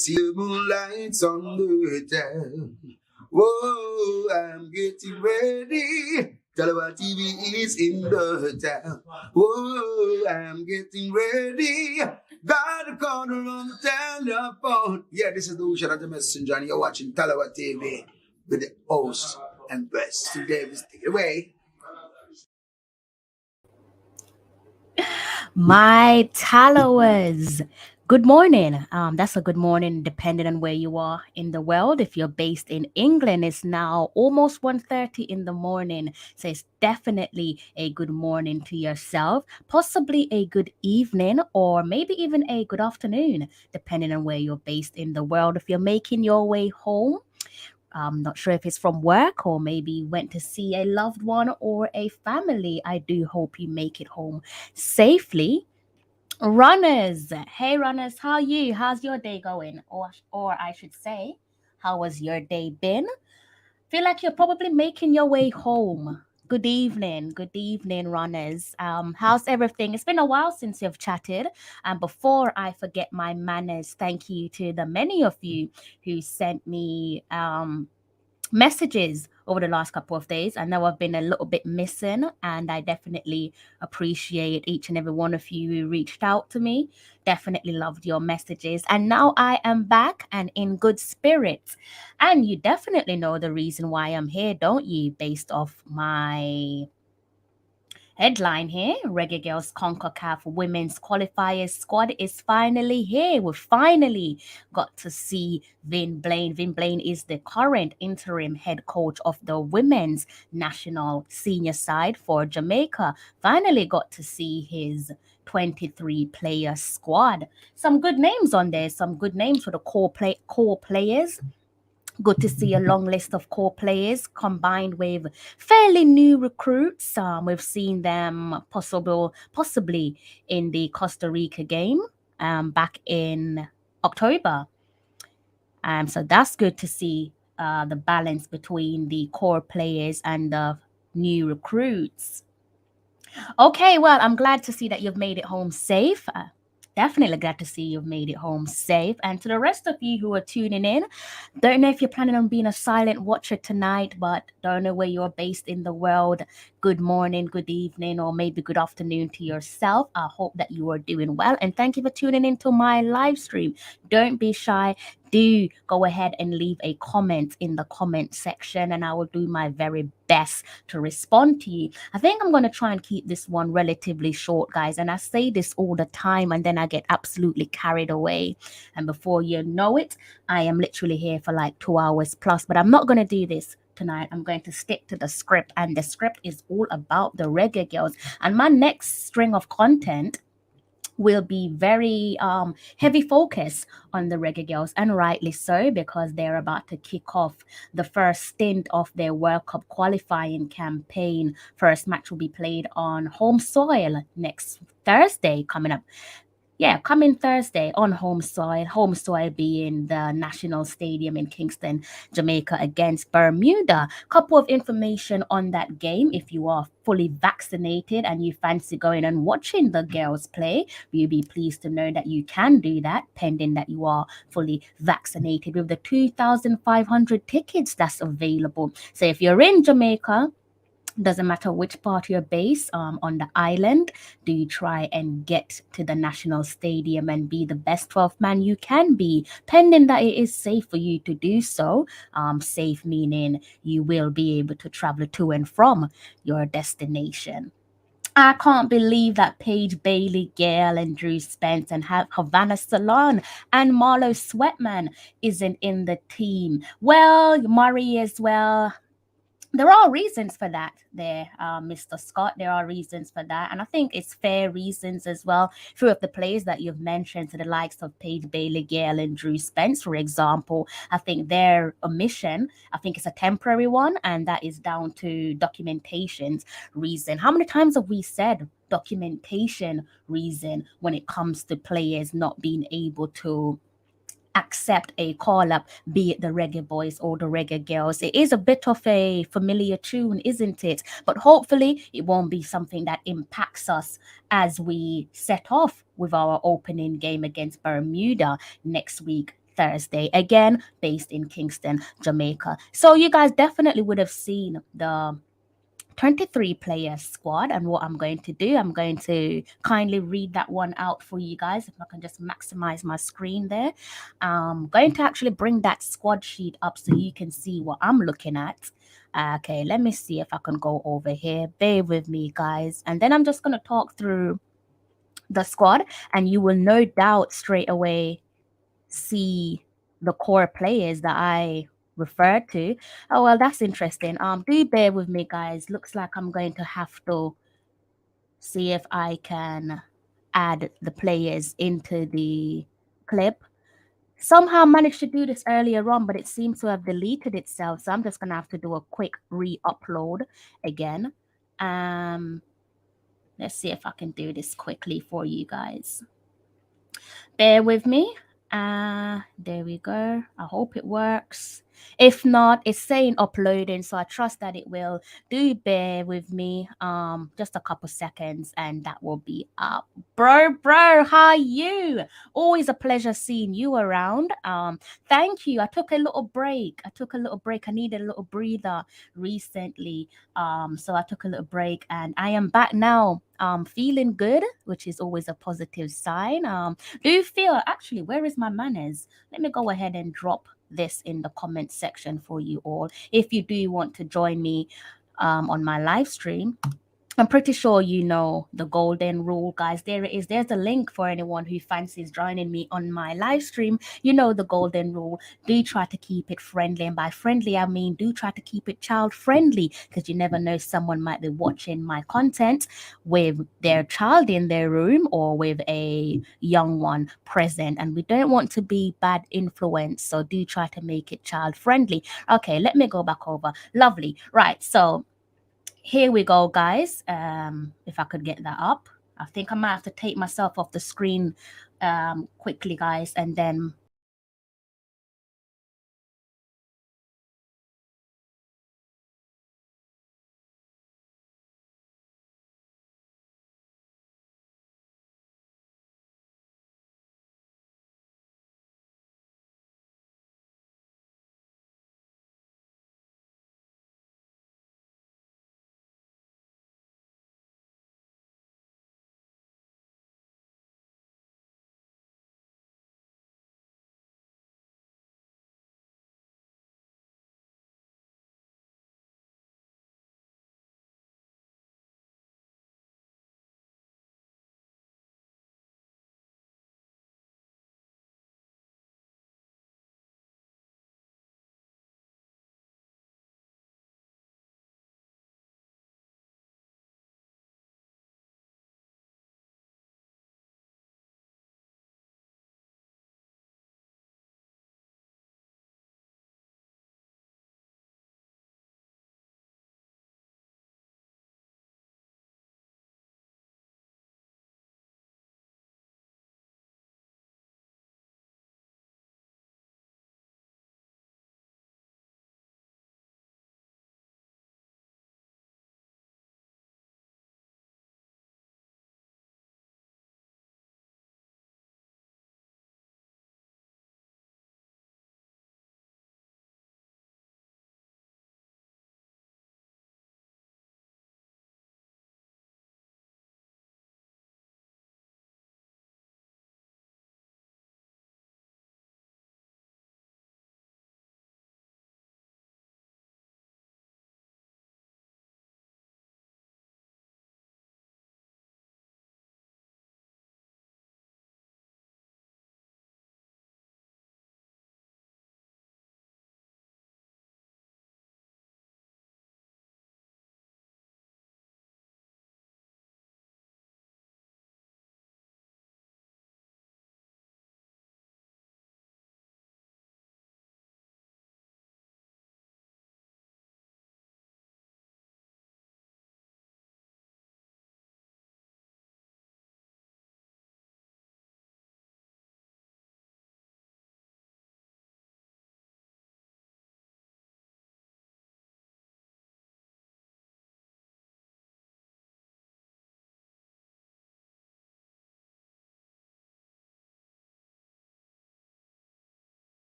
See the moonlights on the town. Whoa, I'm getting ready. Tallawah TV is in the town. Whoa, I'm getting ready. Got a corner on the telephone. Yeah, this is the Shout Out the Messenger, and you're watching Tallawah TV with the host and best. So Davis, take it away. My Tallawahs. Good morning. That's a good morning depending on where you are in the world. If you're based in England, it's now almost 1:30 in the morning. So it's definitely a good morning to yourself, possibly a good evening, or maybe even a good afternoon, depending on where you're based in the world. If you're making your way home, I'm not sure if it's from work or maybe went to see a loved one or a family. I do hope you make it home safely. Runners, hey runners, how are you? How's your day going? Or I should say, how has your day been? Feel like you're probably making your way home. Good evening, runners. How's everything? It's been a while since you've chatted. And before I forget my manners, thank you to the many of you who sent me messages over the last couple of days. I know I've been a little bit missing, and I definitely appreciate each and every one of you who reached out to me. Definitely loved your messages. And now I am back and in good spirits. And you definitely know the reason why I'm here, don't you? Based off my headline here, Reggae Girlz Concacaf Women's Qualifiers squad is finally here. We finally got to see Vin Blaine. Vin Blaine is the current interim head coach of the women's national senior side for Jamaica. Finally got to see his 23-player squad. Some good names on there, some good names for the core players. Good to see a long list of core players combined with fairly new recruits. We've seen them possibly in the Costa Rica game back in October. So that's good to see the balance between the core players and the new recruits. Okay, well, I'm glad to see that you've made it home safe. Definitely glad to see you've made it home safe. And to the rest of you who are tuning in, don't know if you're planning on being a silent watcher tonight, but don't know where you're based in the world. Good morning, good evening, or maybe good afternoon to yourself. I hope that you are doing well. And thank you for tuning into my live stream. Don't be shy. Do go ahead and leave a comment in the comment section, and I will do my very best to respond to you. I think I'm going to try and keep this one relatively short, guys. And I say this all the time, and then I get absolutely carried away. And before you know it, I am literally here for like 2 hours plus. But I'm not going to do this tonight. I'm going to stick to the script, and the script is all about the Reggae Girlz. And my next string of content will be very heavy focus on the Reggae Girlz, and rightly so, because they're about to kick off the first stint of their World Cup qualifying campaign. First match will be played on home soil next Thursday coming up. Yeah, coming Thursday on home soil being the National Stadium in Kingston, Jamaica against Bermuda. Couple of information on that game. If you are fully vaccinated and you fancy going and watching the girls play, you'll be pleased to know that you can do that pending that you are fully vaccinated with the 2,500 tickets that's available. So if you're in Jamaica, doesn't matter which part you're based on the island, do you try and get to the national stadium and be the best 12th man you can be, pending that it is safe for you to do so. Safe meaning you will be able to travel to and from your destination. I can't believe that Paige Bailey, Gale, and Drew Spence and Havana Salon and Marlo Sweatman isn't in the team. Well, Murray as well. There are reasons for that there, Mr. Scott. There are reasons for that. And I think it's fair reasons as well. Few of the players that you've mentioned, to the likes of Paige Bailey, Gale, and Drew Spence, for example, I think their omission, I think it's a temporary one, and that is down to documentation's reason. How many times have we said documentation reason when it comes to players not being able to accept a call up, be it the Reggae Boys or the Reggae Girlz? It is a bit of a familiar tune, isn't it? But hopefully it won't be something that impacts us as we set off with our opening game against Bermuda next week, Thursday, again based in Kingston, Jamaica. So you guys definitely would have seen the 23 player squad. And what I'm going to do, I'm going to kindly read that one out for you guys. If I can just maximize my screen there. I'm going to actually bring that squad sheet up so you can see what I'm looking at. Okay, let me see if I can go over here. Bear with me, guys. And then I'm just going to talk through the squad, and you will no doubt straight away see the core players that I referred to. Oh well, that's interesting. Do bear with me, guys. Looks like I'm going to have to see if I can add the players into the clip. Somehow managed to do this earlier on, but it seems to have deleted itself. So I'm just gonna have to do a quick re-upload again. Let's see if I can do this quickly for you guys. Bear with me. There we go. I hope it works. If not, it's saying uploading, so I trust that it will. Do bear with me. Just a couple seconds and that will be up. Bro, how are you? Always a pleasure seeing you around. Thank you. I took a little break. I needed a little breather recently. So I took a little break and I am back now. Feeling good, which is always a positive sign. Do you feel actually, where is my manners? Let me go ahead and drop this in the comment section for you all. If you do want to join me on my live stream, I'm pretty sure you know the golden rule, guys. There it is. There's a link for anyone who fancies joining me on my live stream. You know the golden rule. Do try to keep it friendly. And by friendly, I mean do try to keep it child friendly, because you never know, someone might be watching my content with their child in their room or with a young one present. And we don't want to be bad influence. So do try to make it child friendly. Okay, let me go back over. Lovely. Right. So here we go, guys. If I could get that up. I think I might have to take myself off the screen quickly, guys, and then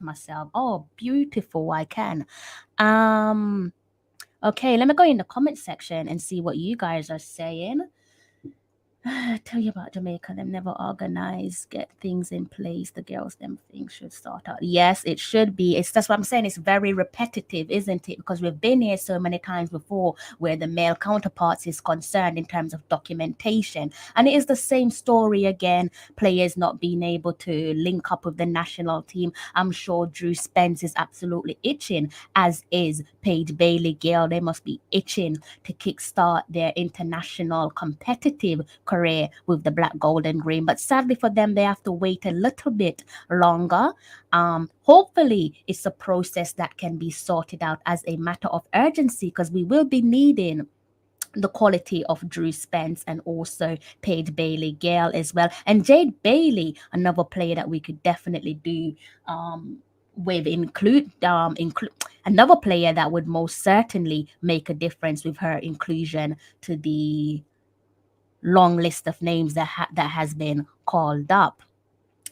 myself. Oh, beautiful. I can. Um, okay, let me go in the comment section and see what you guys are saying. Tell you about Jamaica, them never organize, get things in place. The girls, them things should start out. Yes, it should be. It's that's what I'm saying. It's very repetitive, isn't it? Because we've been here so many times before where the male counterparts is concerned in terms of documentation. And it is the same story again. Players not being able to link up with the national team. I'm sure Drew Spence is absolutely itching, as is Paige Bailey Gale. They must be itching to kickstart their international competitive career with the black, gold, and green. But sadly for them, they have to wait a little bit longer. Hopefully, it's a process that can be sorted out as a matter of urgency because we will be needing the quality of Drew Spence and also Paige Bailey Gale as well. And Jade Bailey, another player that we could definitely do with include another player that would most certainly make a difference with her inclusion to the long list of names that has been called up.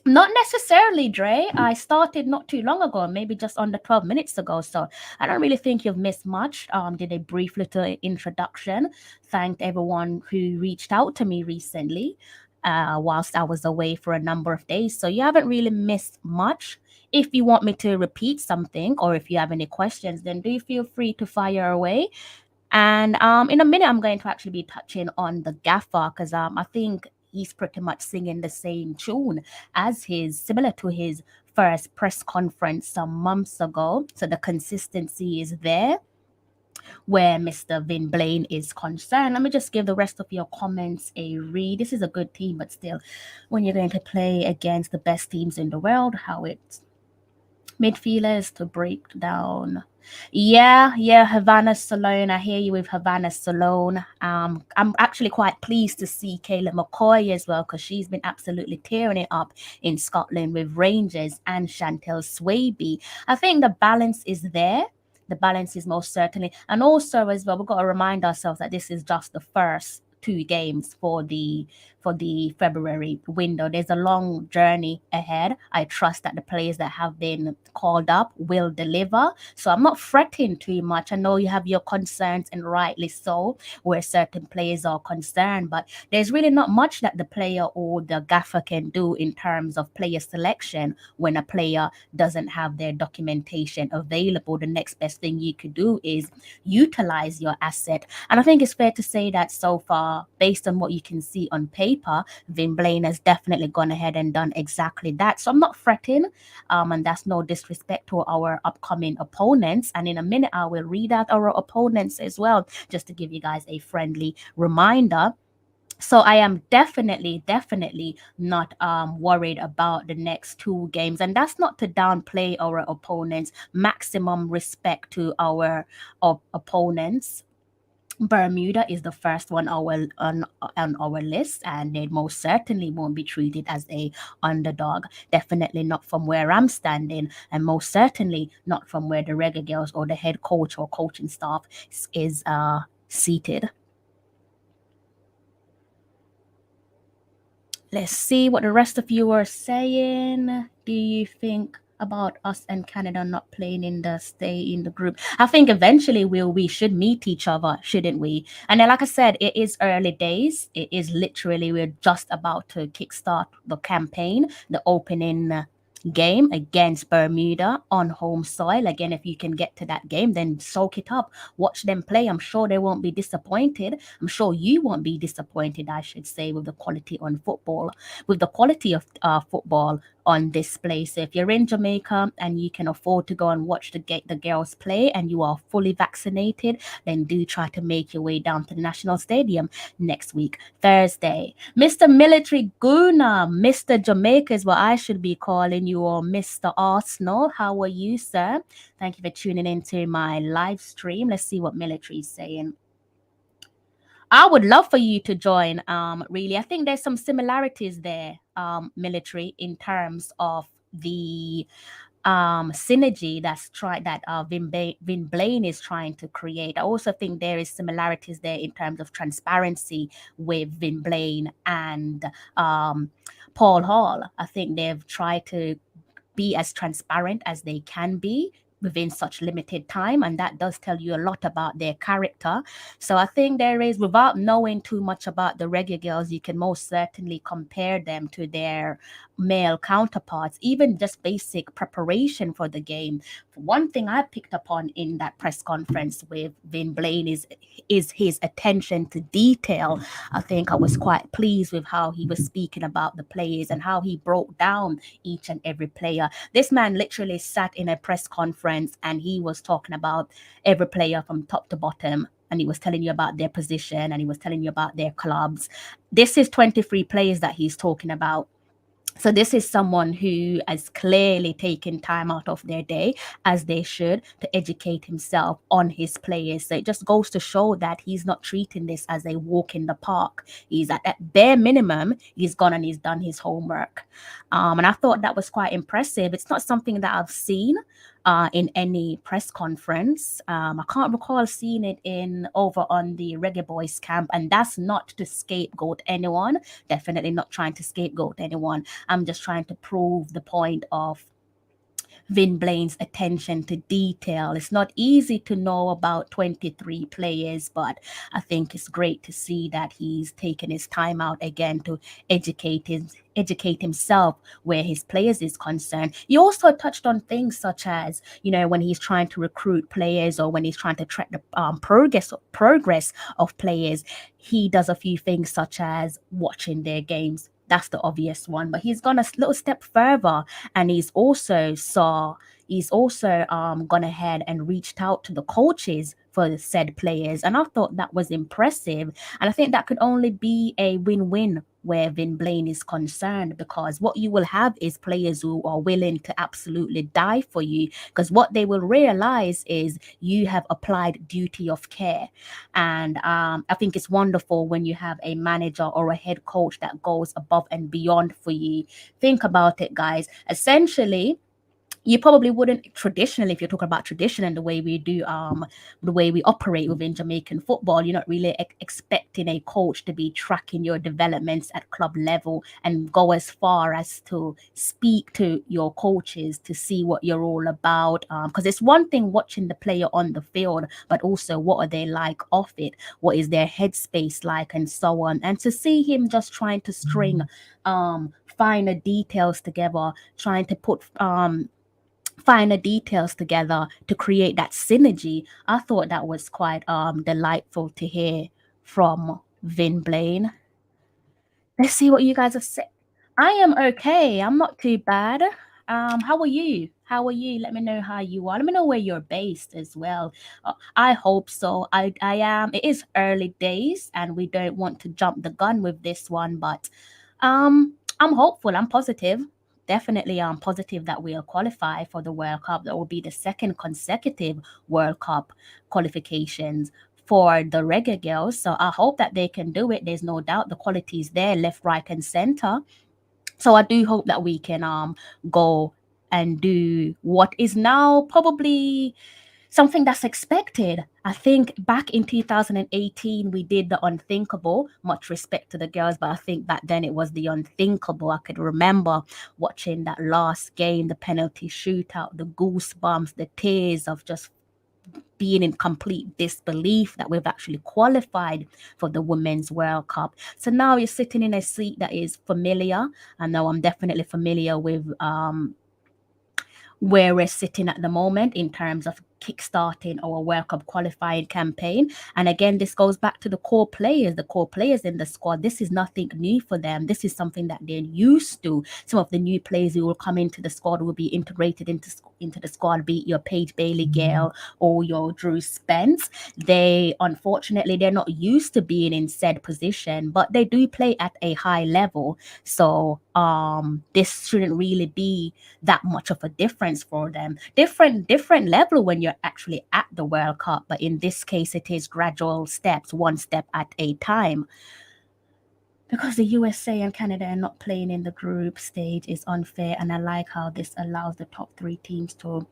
Not necessarily, Dre. I started not too long ago, maybe just under 12 minutes ago. So I don't really think you've missed much. Did a brief little introduction. Thanked everyone who reached out to me recently whilst I was away for a number of days. So you haven't really missed much. If you want me to repeat something or if you have any questions, then do feel free to fire away. And in a minute, I'm going to actually be touching on the gaffer because I think he's pretty much singing the same tune as similar to his first press conference some months ago. So the consistency is there where Mr. Vin Blaine is concerned. Let me just give the rest of your comments a read. This is a good team, but still, when you're going to play against the best teams in the world, how it's midfielders to break down. Yeah, Havana Salone. I hear you with Havana Salone. I'm actually quite pleased to see Kayla McCoy as well because she's been absolutely tearing it up in Scotland with Rangers and Chantel Swaby. I think the balance is there. The balance is most certainly, and also as well, we've got to remind ourselves that this is just the first two games for the February window. There's a long journey ahead. I trust that the players that have been called up will deliver. So I'm not fretting too much. I know you have your concerns, and rightly so, where certain players are concerned, but there's really not much that the player or the gaffer can do in terms of player selection when a player doesn't have their documentation available. The next best thing you could do is utilize your asset. And I think it's fair to say that so far, based on what you can see on paper, Vin Blaine has definitely gone ahead and done exactly that. So I'm not fretting, and that's no disrespect to our upcoming opponents. And in a minute, I will read out our opponents as well, just to give you guys a friendly reminder. So I am definitely not worried about the next two games, and that's not to downplay our opponents. Maximum respect to our opponents. Bermuda is the first one on our list, and they most certainly won't be treated as a underdog. Definitely not from where I'm standing, and most certainly not from where the Reggae Girlz or the head coach or coaching staff is seated. Let's see what the rest of you are saying. Do you think about us and Canada not playing in the stay in the group? I think eventually we should meet each other, shouldn't we? And then, like I said, it is early days. It is literally we're just about to kickstart the campaign, the opening game against Bermuda on home soil. Again, if you can get to that game, then soak it up. Watch them play. I'm sure they won't be disappointed. I'm sure you won't be disappointed, I should say, with the quality on football, with the quality of football on display. So if you're in Jamaica and you can afford to go and watch the girls play and you are fully vaccinated, then do try to make your way down to the National Stadium next week, Thursday. Mr. Military Gooner, Mr. Jamaica is what I should be calling you, or Mr. Arsenal. How are you, sir? Thank you for tuning into my live stream. Let's see what Military is saying. I would love for you to join. Really, I think there's some similarities there, Military, in terms of the synergy that Vin Blaine is trying to create. I also think there is similarities there in terms of transparency with Vin Blaine and Paul Hall. I think they've tried to be as transparent as they can be within such limited time, and that does tell you a lot about their character. So I think there is, without knowing too much about the Reggae Girlz, you can most certainly compare them to their male counterparts, even just basic preparation for the game. One thing I picked up on in that press conference with Vin Blaine is his attention to detail. I think I was quite pleased with how he was speaking about the players and how he broke down each and every player. This man literally sat in a press conference and he was talking about every player from top to bottom, and he was telling you about their position and he was telling you about their clubs. This is 23 players that he's talking about. So this is someone who has clearly taken time out of their day, as they should, to educate himself on his players. So it just goes to show that he's not treating this as a walk in the park. He's at bare minimum, he's gone and he's done his homework. And I thought that was quite impressive. It's not something that I've seen in any press conference. I can't recall seeing it in over on the Reggae Boys camp, and that's not to scapegoat anyone. Definitely not trying to scapegoat anyone. I'm just trying to prove the point of Vin Blaine's attention to detail. It's not easy to know about 23 players, but I think it's great to see that he's taken his time out again to educate himself where his players is concerned. He also touched on things such as, when he's trying to recruit players or when he's trying to track the progress of players, he does a few things such as watching their games. That's the obvious one, but he's gone a little step further, and he's also gone ahead and reached out to the coaches for the said players, and I thought that was impressive. And I think that could only be a win-win where Vin Blaine is concerned, because what you will have is players who are willing to absolutely die for you, because what they will realize is you have applied duty of care. And I think it's wonderful when you have a manager or a head coach that goes above and beyond for you. Think about it, guys. Essentially, you probably wouldn't traditionally, if you're talking about tradition and the way we do, the way we operate within Jamaican football, you're not really expecting a coach to be tracking your developments at club level and go as far as to speak to your coaches to see what you're all about. Because it's one thing watching the player on the field, but also what are they like off it? What is their headspace like, and so on. And to see him just trying to string finer details together, trying to put finer details together to create that synergy, I thought that was quite delightful to hear from Vin Blaine. Let's see what you guys have said. I am okay. I'm not too bad. How are you? How are you? Let me know how you are. Let me know where you're based as well. I hope so. I am. It is early days, and we don't want to jump the gun with this one, but I'm hopeful. I'm positive. Definitely, I'm positive that we'll qualify for the World Cup. That will be the second consecutive World Cup qualifications for the Reggae Girlz. So I hope that they can do it. There's no doubt the quality is there, left, right, and center. So I do hope that we can go and do what is now probably something that's expected. I think back in 2018, we did the unthinkable. Much respect to the girls, but I think back then it was the unthinkable. I could remember watching that last game, the penalty shootout, the goosebumps, the tears of just being in complete disbelief that we've actually qualified for the Women's World Cup. So now you're sitting in a seat that is familiar. I know I'm definitely familiar with where we're sitting at the moment in terms of kickstarting our World Cup qualifying campaign. And again, this goes back to the core players in the squad. This is nothing new for them. This is something that they're used to. Some of the new players who will come into the squad will be integrated into the squad, be it your Paige Bailey Gale or your Drew Spence. Unfortunately, they're not used to being in said position, but they do play at a high level. So this shouldn't really be that much of a difference for them. Different level when you're actually at the World Cup, but in this case it is gradual steps, one step at a time. Because the USA and Canada are not playing in the group stage is unfair, and I like how this allows the top 3 teams to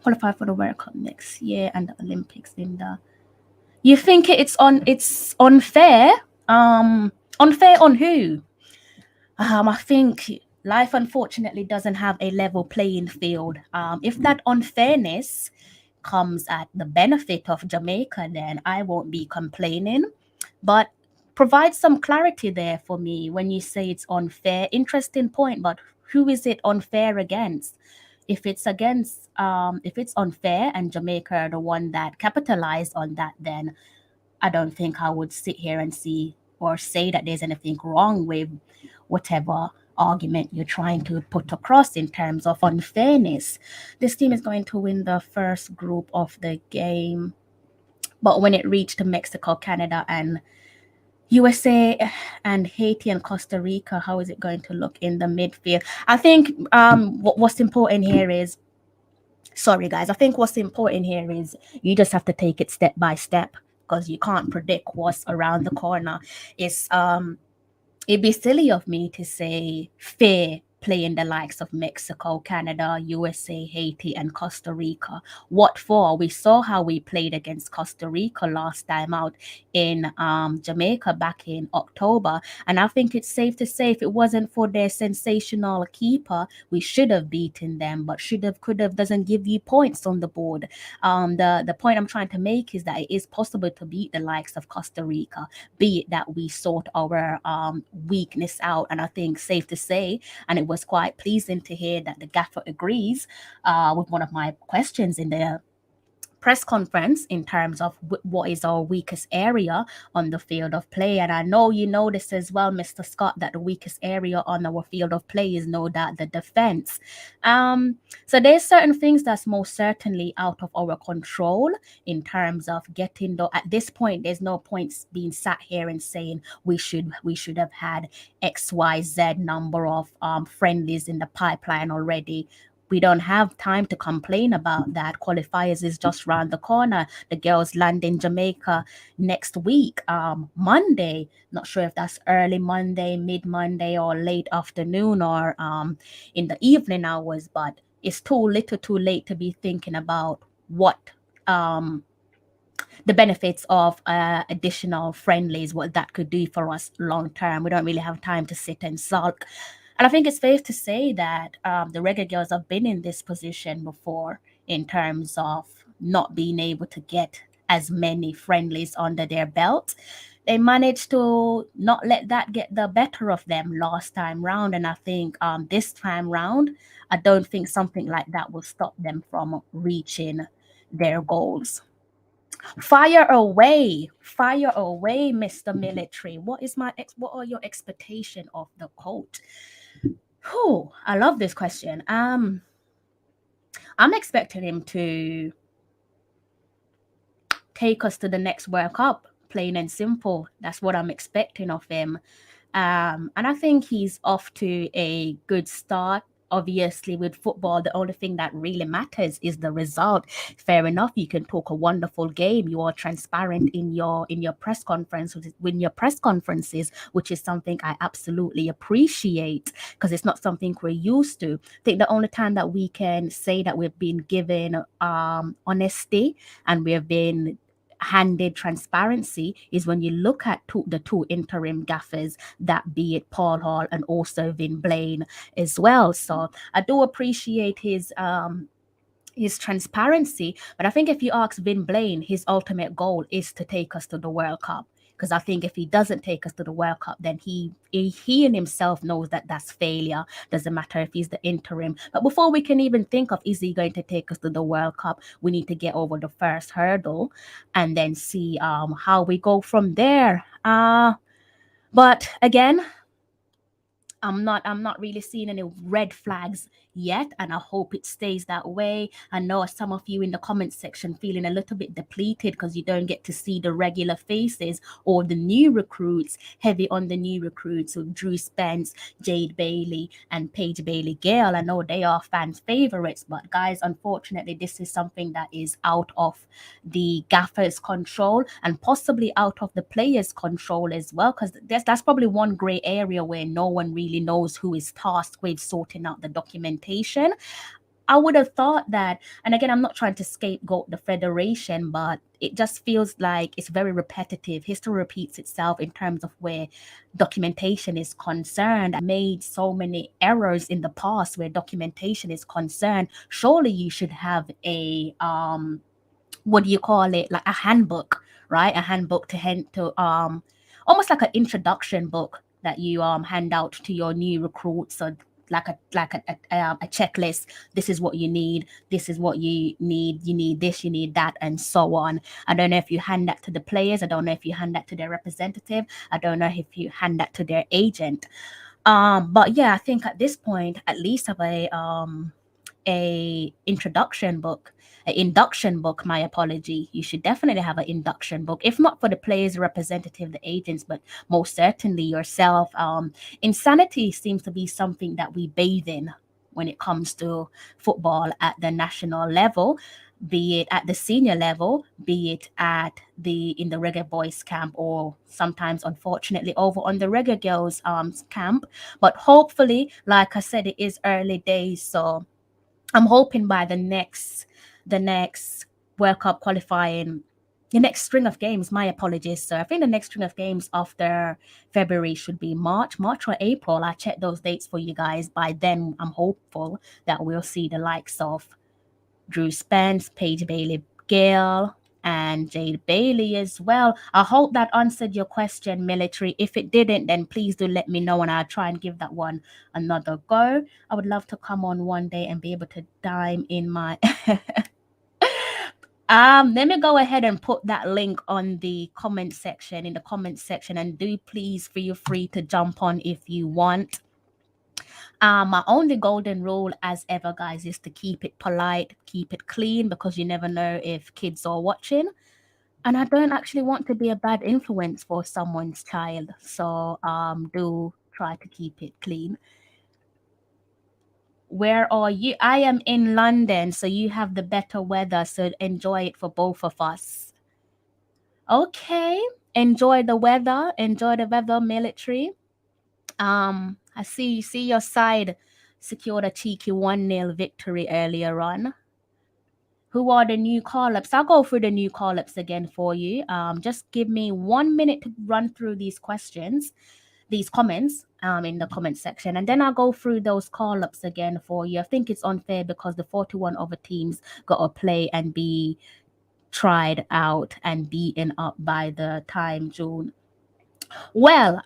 qualify for the World Cup next year and the Olympics in the... You think it's unfair? Unfair on who? I think life unfortunately doesn't have a level playing field. If that unfairness comes at the benefit of Jamaica, then I won't be complaining. But provide some clarity there for me when you say it's unfair. Interesting point, but who is it unfair against? If it's unfair and Jamaica are the one that capitalized on that, then I don't think I would sit here and see or say that there's anything wrong with whatever argument you're trying to put across in terms of unfairness. This team is going to win the first group of the game, but when it reached Mexico, Canada, and USA and Haiti and Costa Rica, how is it going to look in the midfield? I think what's important here is, sorry guys, I think what's important here is you just have to take it step by step because you can't predict what's around the corner. It'd be silly of me to say fair playing the likes of Mexico, Canada, USA, Haiti, and Costa Rica. What for? We saw how we played against Costa Rica last time out in Jamaica back in October. And I think it's safe to say if it wasn't for their sensational keeper, we should have beaten them. But should have, could have doesn't give you points on the board. The point I'm trying to make is that it is possible to beat the likes of Costa Rica, be it that we sort our weakness out. And I think safe to say, and it was quite pleasing to hear that the gaffer agrees with one of my questions in the press conference in terms of what is our weakest area on the field of play. And I know you noticed as well, Mr. Scott, that the weakest area on our field of play is no doubt the defense. So there's certain things that's most certainly out of our control in terms of getting at this point, there's no points being sat here and saying we should have had XYZ number of friendlies in the pipeline already. We don't have time to complain about that. Qualifiers is just round the corner. The girls land in Jamaica next week, Monday. Not sure if that's early Monday, mid Monday, or late afternoon, or in the evening hours. But it's too little, too late to be thinking about what the benefits of additional friendlies, what that could do for us long term. We don't really have time to sit and sulk. And I think it's safe to say that the Reggae Girlz have been in this position before in terms of not being able to get as many friendlies under their belt. They managed to not let that get the better of them last time round. And I think this time round, I don't think something like that will stop them from reaching their goals. Fire away, Mr. Military. What are your expectation of the coach? Oh, I love this question. I'm expecting him to take us to the next World Cup, plain and simple. That's what I'm expecting of him. And I think he's off to a good start. Obviously, with football, the only thing that really matters is the result. Fair enough, you can talk a wonderful game. You are transparent in your press conferences, which is something I absolutely appreciate because it's not something we're used to. I think the only time that we can say that we've been given honesty and we've been handed transparency is when you look at the two interim gaffers, that be it Paul Hall and also Vin Blaine as well. So I do appreciate his transparency, but I think if you ask Vin Blaine, his ultimate goal is to take us to the World Cup. Because I think if he doesn't take us to the World Cup, then he in himself knows that that's failure. Doesn't matter if he's the interim. But before we can even think of is he going to take us to the World Cup, we need to get over the first hurdle and then see how we go from there. But again, I'm not really seeing any red flags yet, and I hope it stays that way. I know some of you in the comment section feeling a little bit depleted because you don't get to see the regular faces or the new recruits, heavy on the new recruits with Drew Spence, Jade Bailey, and Paige Bailey Gale. I know they are fans' favorites, but guys, unfortunately, this is something that is out of the gaffer's control and possibly out of the players' control as well, because that's probably one gray area where no one really knows who is tasked with sorting out the documentation. I would have thought that, and again, I'm not trying to scapegoat the federation, but it just feels like it's very repetitive. History repeats itself in terms of where documentation is concerned. Made so many errors in the past where documentation is concerned. Surely you should have a what do you call it, like a handbook, right? A handbook to almost like an introduction book that you hand out to your new recruits, or like a checklist. This is what you need, this is what you need, you need this, you need that, and so on. I don't know if you hand that to the players, I don't know if you hand that to their representative, I don't know if you hand that to their agent. But yeah, I think at this point at least have a introduction book, an induction book, my apology. You should definitely have an induction book, if not for the players, representative, the agents, but most certainly yourself. Insanity seems to be something that we bathe in when it comes to football at the national level, be it at the senior level, be it at the in the Reggae Boys camp, or sometimes unfortunately over on the Reggae Girls camp. But hopefully, like I said, it is early days, so I'm hoping by the next World Cup qualifying, the next string of games. My apologies, sir. I think the next string of games after February should be March or April. I checked those dates for you guys. By then, I'm hopeful that we'll see the likes of Drew Spence, Paige Bailey, Gale, and Jade Bailey as well. I hope that answered your question, military. If it didn't, then please do let me know and I'll try and give that one another go. I would love to come on one day and be able to dime in my let me go ahead and put that link on the comment section, in the comment section, and do please feel free to jump on if you want. My only golden rule, as ever, guys, is to keep it polite, keep it clean, because you never know if kids are watching. And I don't actually want to be a bad influence for someone's child. So do try to keep it clean. Where are you? I am in London, so you have the better weather, so enjoy it for both of us. Okay. Enjoy the weather. Enjoy the weather, military. I see your side secured a cheeky 1-0 victory earlier on. Who are the new call-ups? I'll go through the new call-ups again for you. Just give me 1 minute to run through these questions, these comments in the comment section, and then I'll go through those call-ups again for you. I think it's unfair because the 41 other teams got to play and be tried out and beaten up by the time June. Well,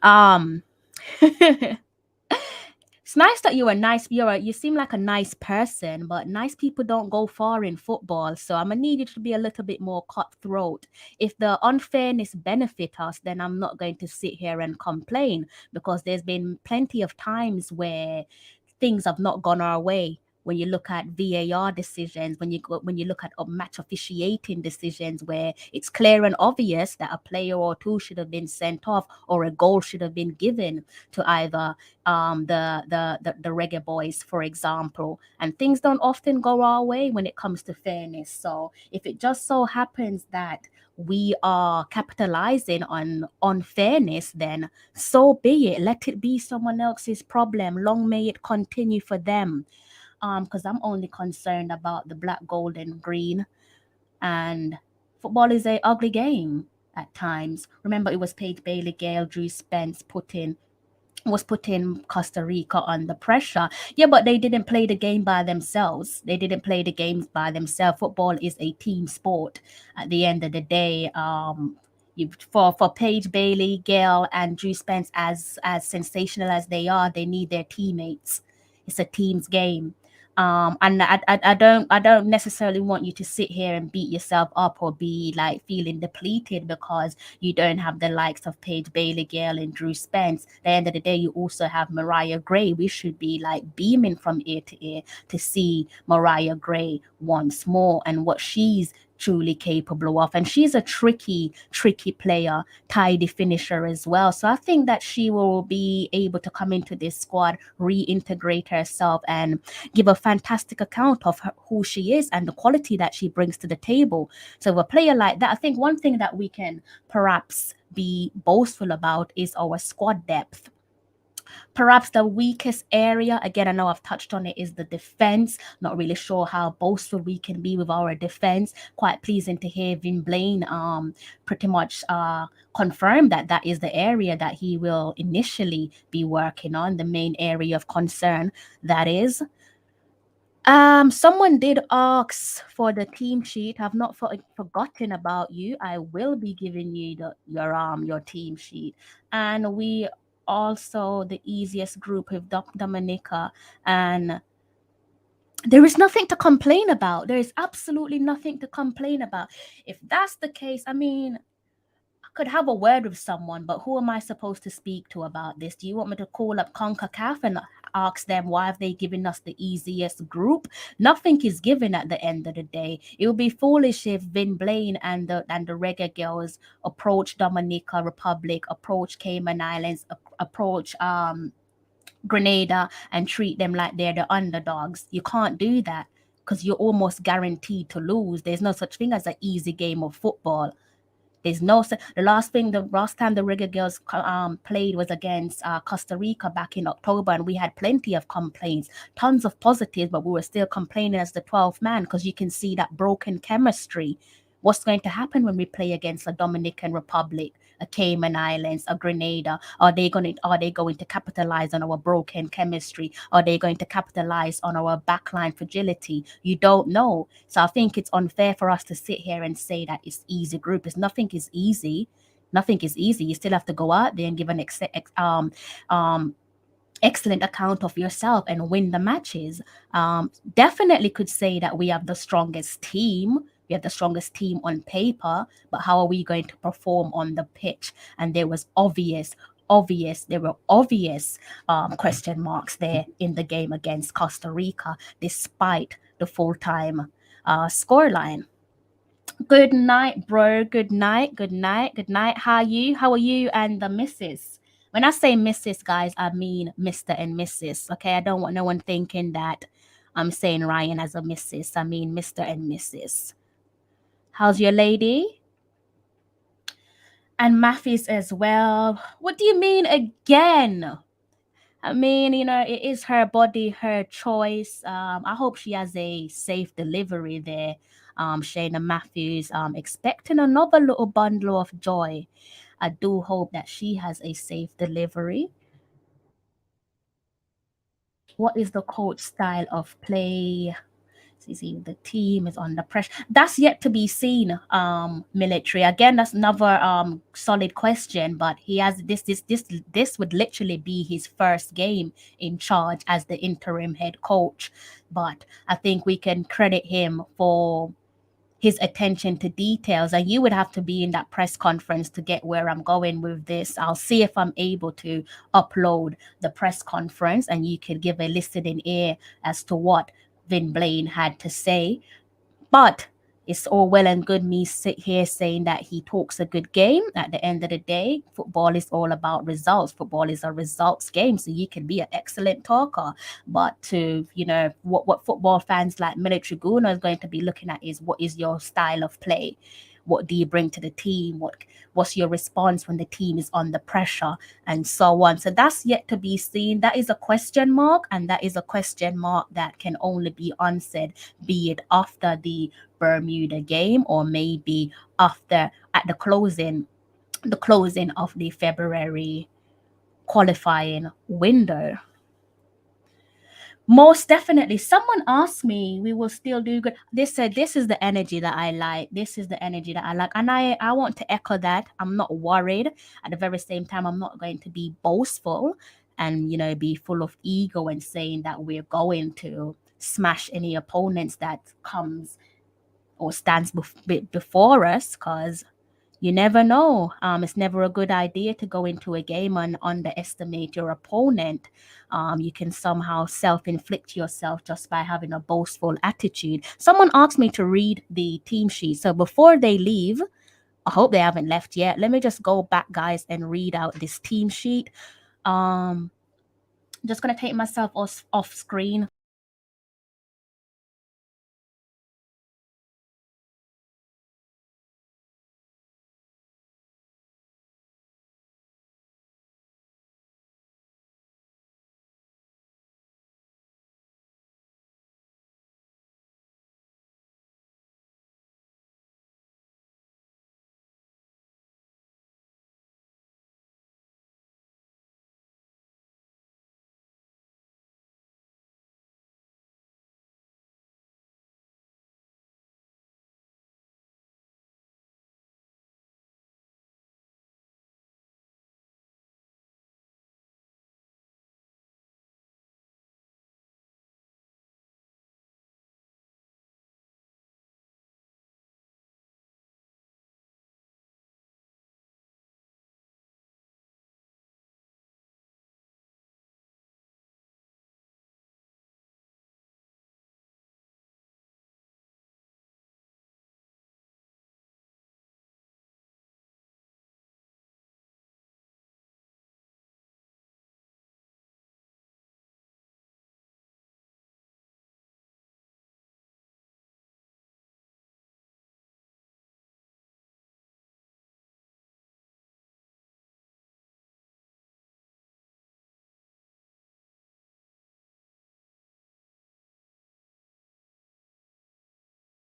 it's nice that you're a nice. You seem like a nice person, but nice people don't go far in football. So I'm gonna need you to be a little bit more cutthroat. If the unfairness benefit us, then I'm not going to sit here and complain, because there's been plenty of times where things have not gone our way. When you look at VAR decisions, when you look at match officiating decisions, where it's clear and obvious that a player or two should have been sent off, or a goal should have been given to either the Reggae Boys, for example, and things don't often go our way when it comes to fairness. So if it just so happens that we are capitalizing on unfairness, then so be it. Let it be someone else's problem. Long may it continue for them. Because I'm only concerned about the black, gold, and green. And football is a ugly game at times. Remember, it was Paige Bailey, Gale, Drew Spence was putting Costa Rica under pressure. Yeah, but they didn't play the game by themselves. They didn't play the games by themselves. Football is a team sport. At the end of the day, for Paige Bailey, Gale, and Drew Spence, as sensational as they are, they need their teammates. It's a team's game. And I don't necessarily want you to sit here and beat yourself up or be like feeling depleted because you don't have the likes of Paige Bailey, Gale, and Drew Spence. At the end of the day, you also have Mariah Gray. We should be like beaming from ear to ear to see Mariah Gray once more and what she's truly capable of. And she's a tricky player, tidy finisher as well. So I think that she will be able to come into this squad, reintegrate herself, and give a fantastic account of who she is and the quality that she brings to the table. So with a player like that, I think one thing that we can perhaps be boastful about is our squad depth. Perhaps the weakest area, again, I know I've touched on it, is the defense. Not really sure how boastful we can be with our defense. Quite pleasing to hear Vin Blaine pretty much confirm that that is the area that he will initially be working on, the main area of concern, that is. Someone did ask for the team sheet. I've not forgotten about you. I will be giving you your team sheet, and we also the easiest group with Dominica, and there is nothing to complain about. There is absolutely nothing to complain about. If that's the case, I mean, could have a word with someone, but who am I supposed to speak to about this? Do you want me to call up Concacaf and ask them why have they given us the easiest group? Nothing is given at the end of the day. It would be foolish if Vin Blaine and the Reggae Girlz approach Dominica Republic, approach Cayman Islands, approach Grenada and treat them like they're the underdogs. You can't do that because you're almost guaranteed to lose. There's no such thing as an easy game of football. There's no the last time the Reggae Girlz played was against Costa Rica back in October, and we had plenty of complaints, tons of positives, but we were still complaining as the 12th man because you can see that broken chemistry. What's going to happen when we play against a Dominican Republic, a Cayman Islands, a Grenada? Are they going to capitalize on our broken chemistry? Are they going to capitalize on our backline fragility? You don't know. So I think it's unfair for us to sit here and say that it's easy group. It's nothing is easy. Nothing is easy. You still have to go out there and give an excellent account of yourself and win the matches. Definitely could say that we have the strongest team. We have the strongest team on paper, but how are we going to perform on the pitch? And there was there were obvious question marks there in the game against Costa Rica, despite the full-time scoreline. Good night, bro. Good night. Good night. Good night. How are you? How are you and the missus? When I say missus, guys, I mean Mr. and Mrs. Okay, I don't want no one thinking that I'm saying Ryan as a missus. I mean Mr. and Mrs. How's your lady? And Matthews as well. What do you mean again? I mean, it is her body, her choice. I hope she has a safe delivery there. Shayna Matthews, expecting another little bundle of joy. I do hope that she has a safe delivery. What is the coach style of play? See, the team is under pressure. That's yet to be seen. Military again. That's another solid question. But he has this would literally be his first game in charge as the interim head coach. But I think we can credit him for his attention to details, and you would have to be in that press conference to get where I'm going with this. I'll see if I'm able to upload the press conference and you could give a listening ear as to what Vin Blaine had to say. But it's all well and good me sit here saying that he talks a good game. At the end of the day, football is all about results. Football is a results game. So you can be an excellent talker. But what football fans like Military Guna is going to be looking at is what is your style of play? What do you bring to the team? What's your response when the team is under pressure, and so on? So that's yet to be seen. That is a question mark, and that is a question mark that can only be answered, be it after the Bermuda game or maybe after at the closing of the February qualifying window. Most definitely. Someone asked me, we will still do good. They said, this is the energy that I like. This is the energy that I like. And I want to echo that. I'm not worried. At the very same time, I'm not going to be boastful and, be full of ego and saying that we're going to smash any opponents that comes or stands before us, because you never know. It's never a good idea to go into a game and underestimate your opponent. You can somehow self-inflict yourself just by having a boastful attitude. Someone asked me to read the team sheet. So before they leave, I hope they haven't left yet. Let me just go back, guys, and read out this team sheet. Just going to take myself off screen.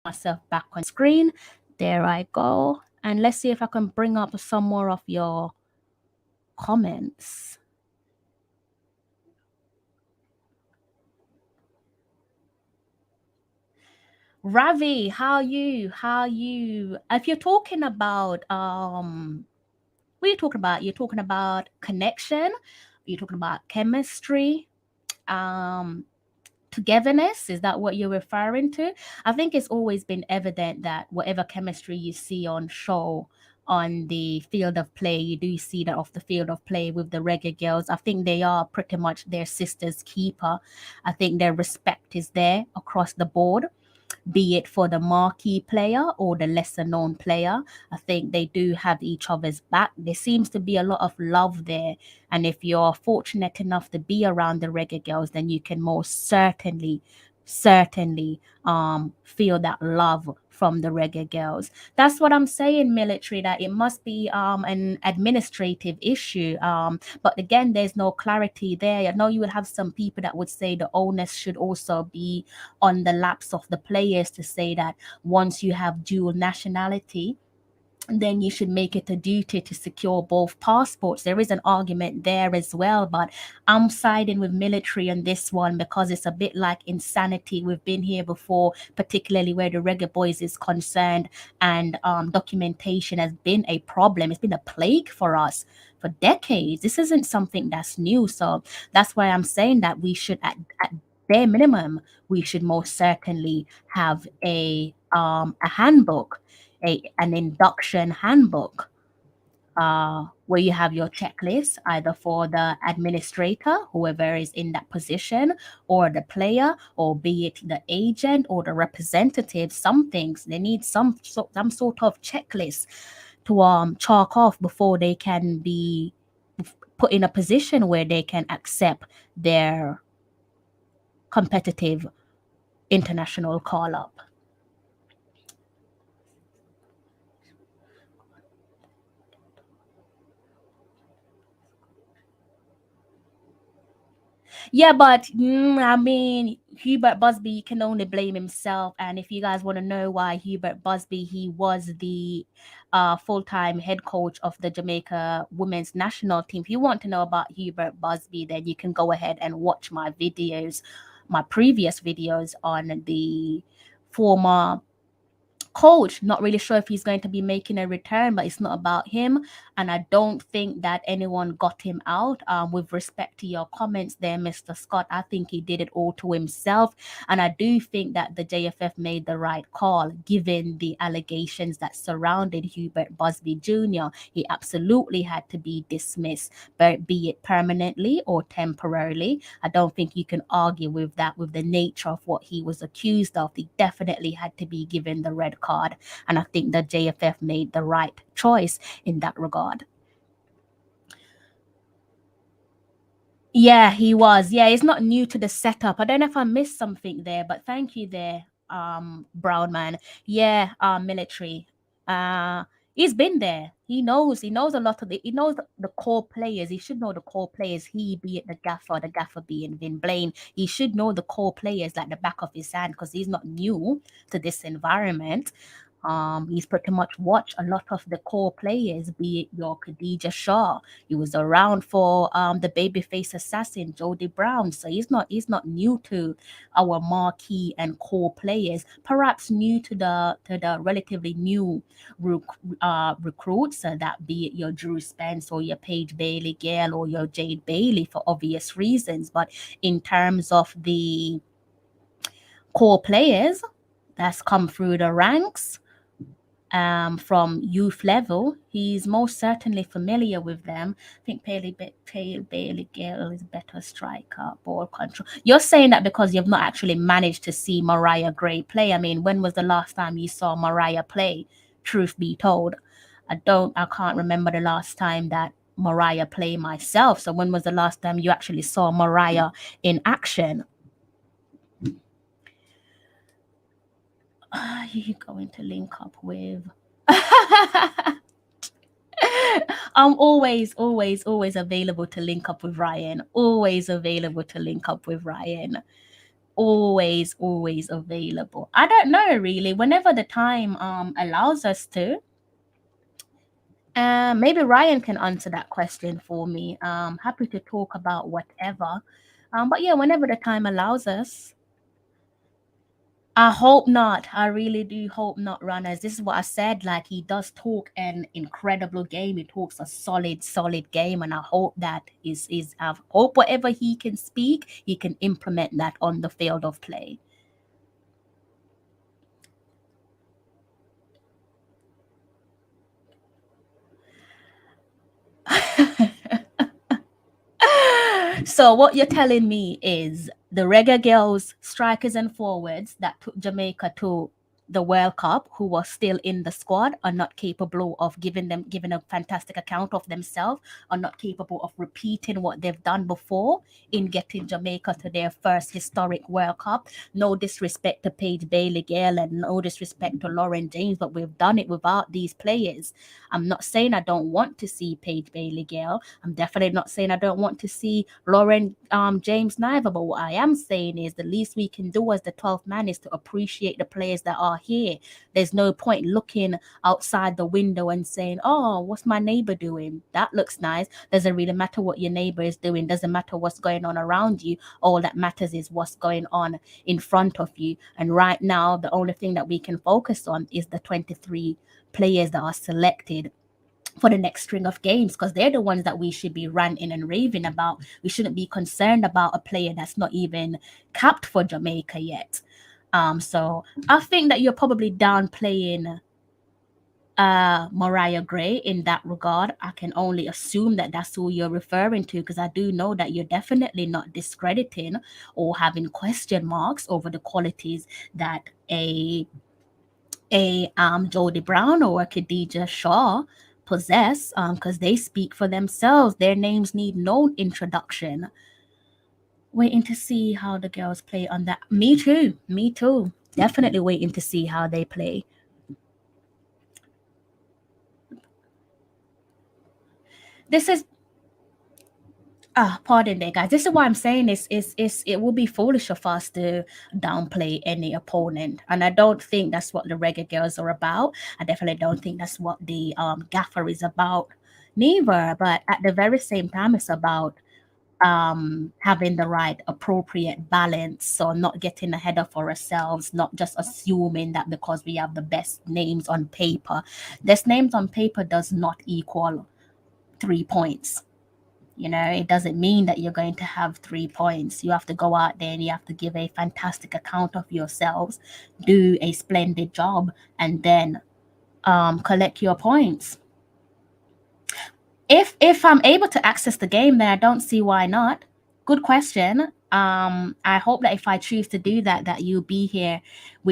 myself back on screen. There I go. And let's see if I can bring up some more of your comments. Ravi, how are you? How are you? If you're talking about what are you talking about? You're talking about connection, you're talking about chemistry, um togetherness. Is that what you're referring to? I think it's always been evident that whatever chemistry you see on show, on the field of play, you do see that off the field of play with the Reggae Girlz. I think they are pretty much their sister's keeper. I think their respect is there across the board, be it for the marquee player or the lesser known player. I think they do have each other's back. There seems to be a lot of love there. And if you're fortunate enough to be around the Reggae Girlz, then you can most certainly feel that love from the Reggae Girlz. That's what I'm saying, military, that it must be an administrative issue. But again, there's no clarity there. I know you would have some people that would say the onus should also be on the laps of the players to say that once you have dual nationality, then you should make it a duty to secure both passports. There is an argument there as well, but I'm siding with military on this one because it's a bit like insanity. We've been here before, particularly where the Reggae Boys is concerned, and documentation has been a problem. It's been a plague for us for decades. This isn't something that's new. So that's why I'm saying that we should, at bare minimum, we should most certainly have a handbook, an induction handbook, where you have your checklist either for the administrator, whoever is in that position, or the player, or be it the agent or the representative. Some things they need some sort of checklist to chalk off before they can be put in a position where they can accept their competitive international call up. Yeah, but I mean, Hubert Busby can only blame himself. And if you guys want to know why Hubert Busby, he was the full-time head coach of the Jamaica women's national team. If you want to know about Hubert Busby, then you can go ahead and watch my videos, my previous videos on the former coach. Not really sure if he's going to be making a return, but it's not about him. And I don't think that anyone got him out. With respect to your comments there, Mr. Scott, I think he did it all to himself. And I do think that the JFF made the right call, given the allegations that surrounded Hubert Busby Jr. He absolutely had to be dismissed, but be it permanently or temporarily. I don't think you can argue with that, with the nature of what he was accused of. He definitely had to be given the red card. And I think the JFF made the right choice in that regard. Yeah, he was. Yeah, he's not new to the setup. I don't know if I missed something there, but thank you there, Brown man. Yeah, military. Uh he's been there. He knows a lot of he knows the core players. He should know the core players. He be it the gaffer being Vin Blaine. He should know the core players like the back of his hand because he's not new to this environment. He's pretty much watched a lot of the core players, be it your Khadija Shaw. He was around for the babyface assassin Jody Brown, so he's not new to our marquee and core players. Perhaps new to the relatively new recruits, that be it your Drew Spence or your Paige Bailey Gale or your Jade Bailey for obvious reasons. But in terms of the core players that's come through the ranks, from youth level, he's most certainly familiar with them. I think Pale Bailey Gale is better striker, ball control. You're saying that because you've not actually managed to see Mariah Gray play. I mean, when was the last time you saw Mariah play? Truth be told, I can't remember the last time that Mariah played myself. So when was the last time you actually saw Mariah in action? You're going to link up with. I'm always available to link up with Ryan. Always available to link up with Ryan. always available. I don't know really. Whenever the time allows us to. Maybe Ryan can answer that question for me. Happy to talk about whatever. But yeah, whenever the time allows us. I hope not. I really do hope not, runners. This is what I said. Like, he does talk an incredible game. He talks a solid game, and I hope that is. I hope whatever he can speak, he can implement that on the field of play. So what you're telling me is the Reggae Girlz strikers and forwards that took Jamaica to the World Cup, who were still in the squad, are not capable of giving a fantastic account of themselves, are not capable of repeating what they've done before in getting Jamaica to their first historic World Cup. No disrespect to Paige Bailey Gale and no disrespect to Lauren James, but we've done it without these players. I'm not saying I don't want to see Paige Bailey Gale. I'm definitely not saying I don't want to see Lauren James neither. But what I am saying is the least we can do as the 12th man is to appreciate the players that are here. There's no point looking outside the window and saying, oh, what's my neighbor doing? That looks nice. Doesn't really matter what your neighbor is doing. Doesn't matter what's going on around you. All that matters is what's going on in front of you. And right now, the only thing that we can focus on is the 23 players that are selected for the next string of games, because they're the ones that we should be ranting and raving about. We shouldn't be concerned about a player that's not even capped for Jamaica yet. So I think that you're probably downplaying Mariah Gray in that regard. I can only assume that that's who you're referring to, because I do know that you're definitely not discrediting or having question marks over the qualities that a Jody Brown or a Khadija Shaw possess, because they speak for themselves. Their names need no introduction. Waiting to see how the girls play on that. Me too. Me too. Definitely waiting to see how they play. This is pardon there, guys. This is what I'm saying is it will be foolish of us to downplay any opponent, and I don't think that's what the Reggae Girls are about. I definitely don't think that's what the gaffer is about, neither. But at the very same time, it's about having the right appropriate balance, so not getting ahead of ourselves, not just assuming that because we have the best names on paper, this names on paper does not equal 3 points. You know, it doesn't mean that you're going to have 3 points. You have to go out there and you have to give a fantastic account of yourselves, do a splendid job, and then collect your points. If I'm able to access the game, then I don't see why not. Good question. I hope that if I choose to do that, that you'll be here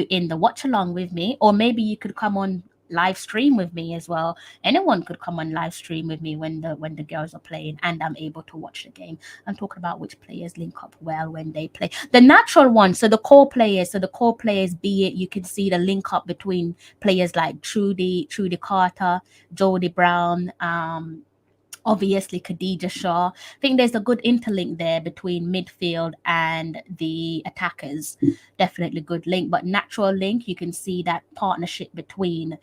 in the watch along with me, or maybe you could come on live stream with me as well. Anyone could come on live stream with me when the girls are playing and I'm able to watch the game. I'm talking about which players link up well when they play. The natural ones, so the core players, be it you can see the link up between players like Trudy Carter, Jody Brown, obviously Khadija Shaw. I think there's a good interlink there between midfield and the attackers. Definitely good link, but natural link, you can see that partnership between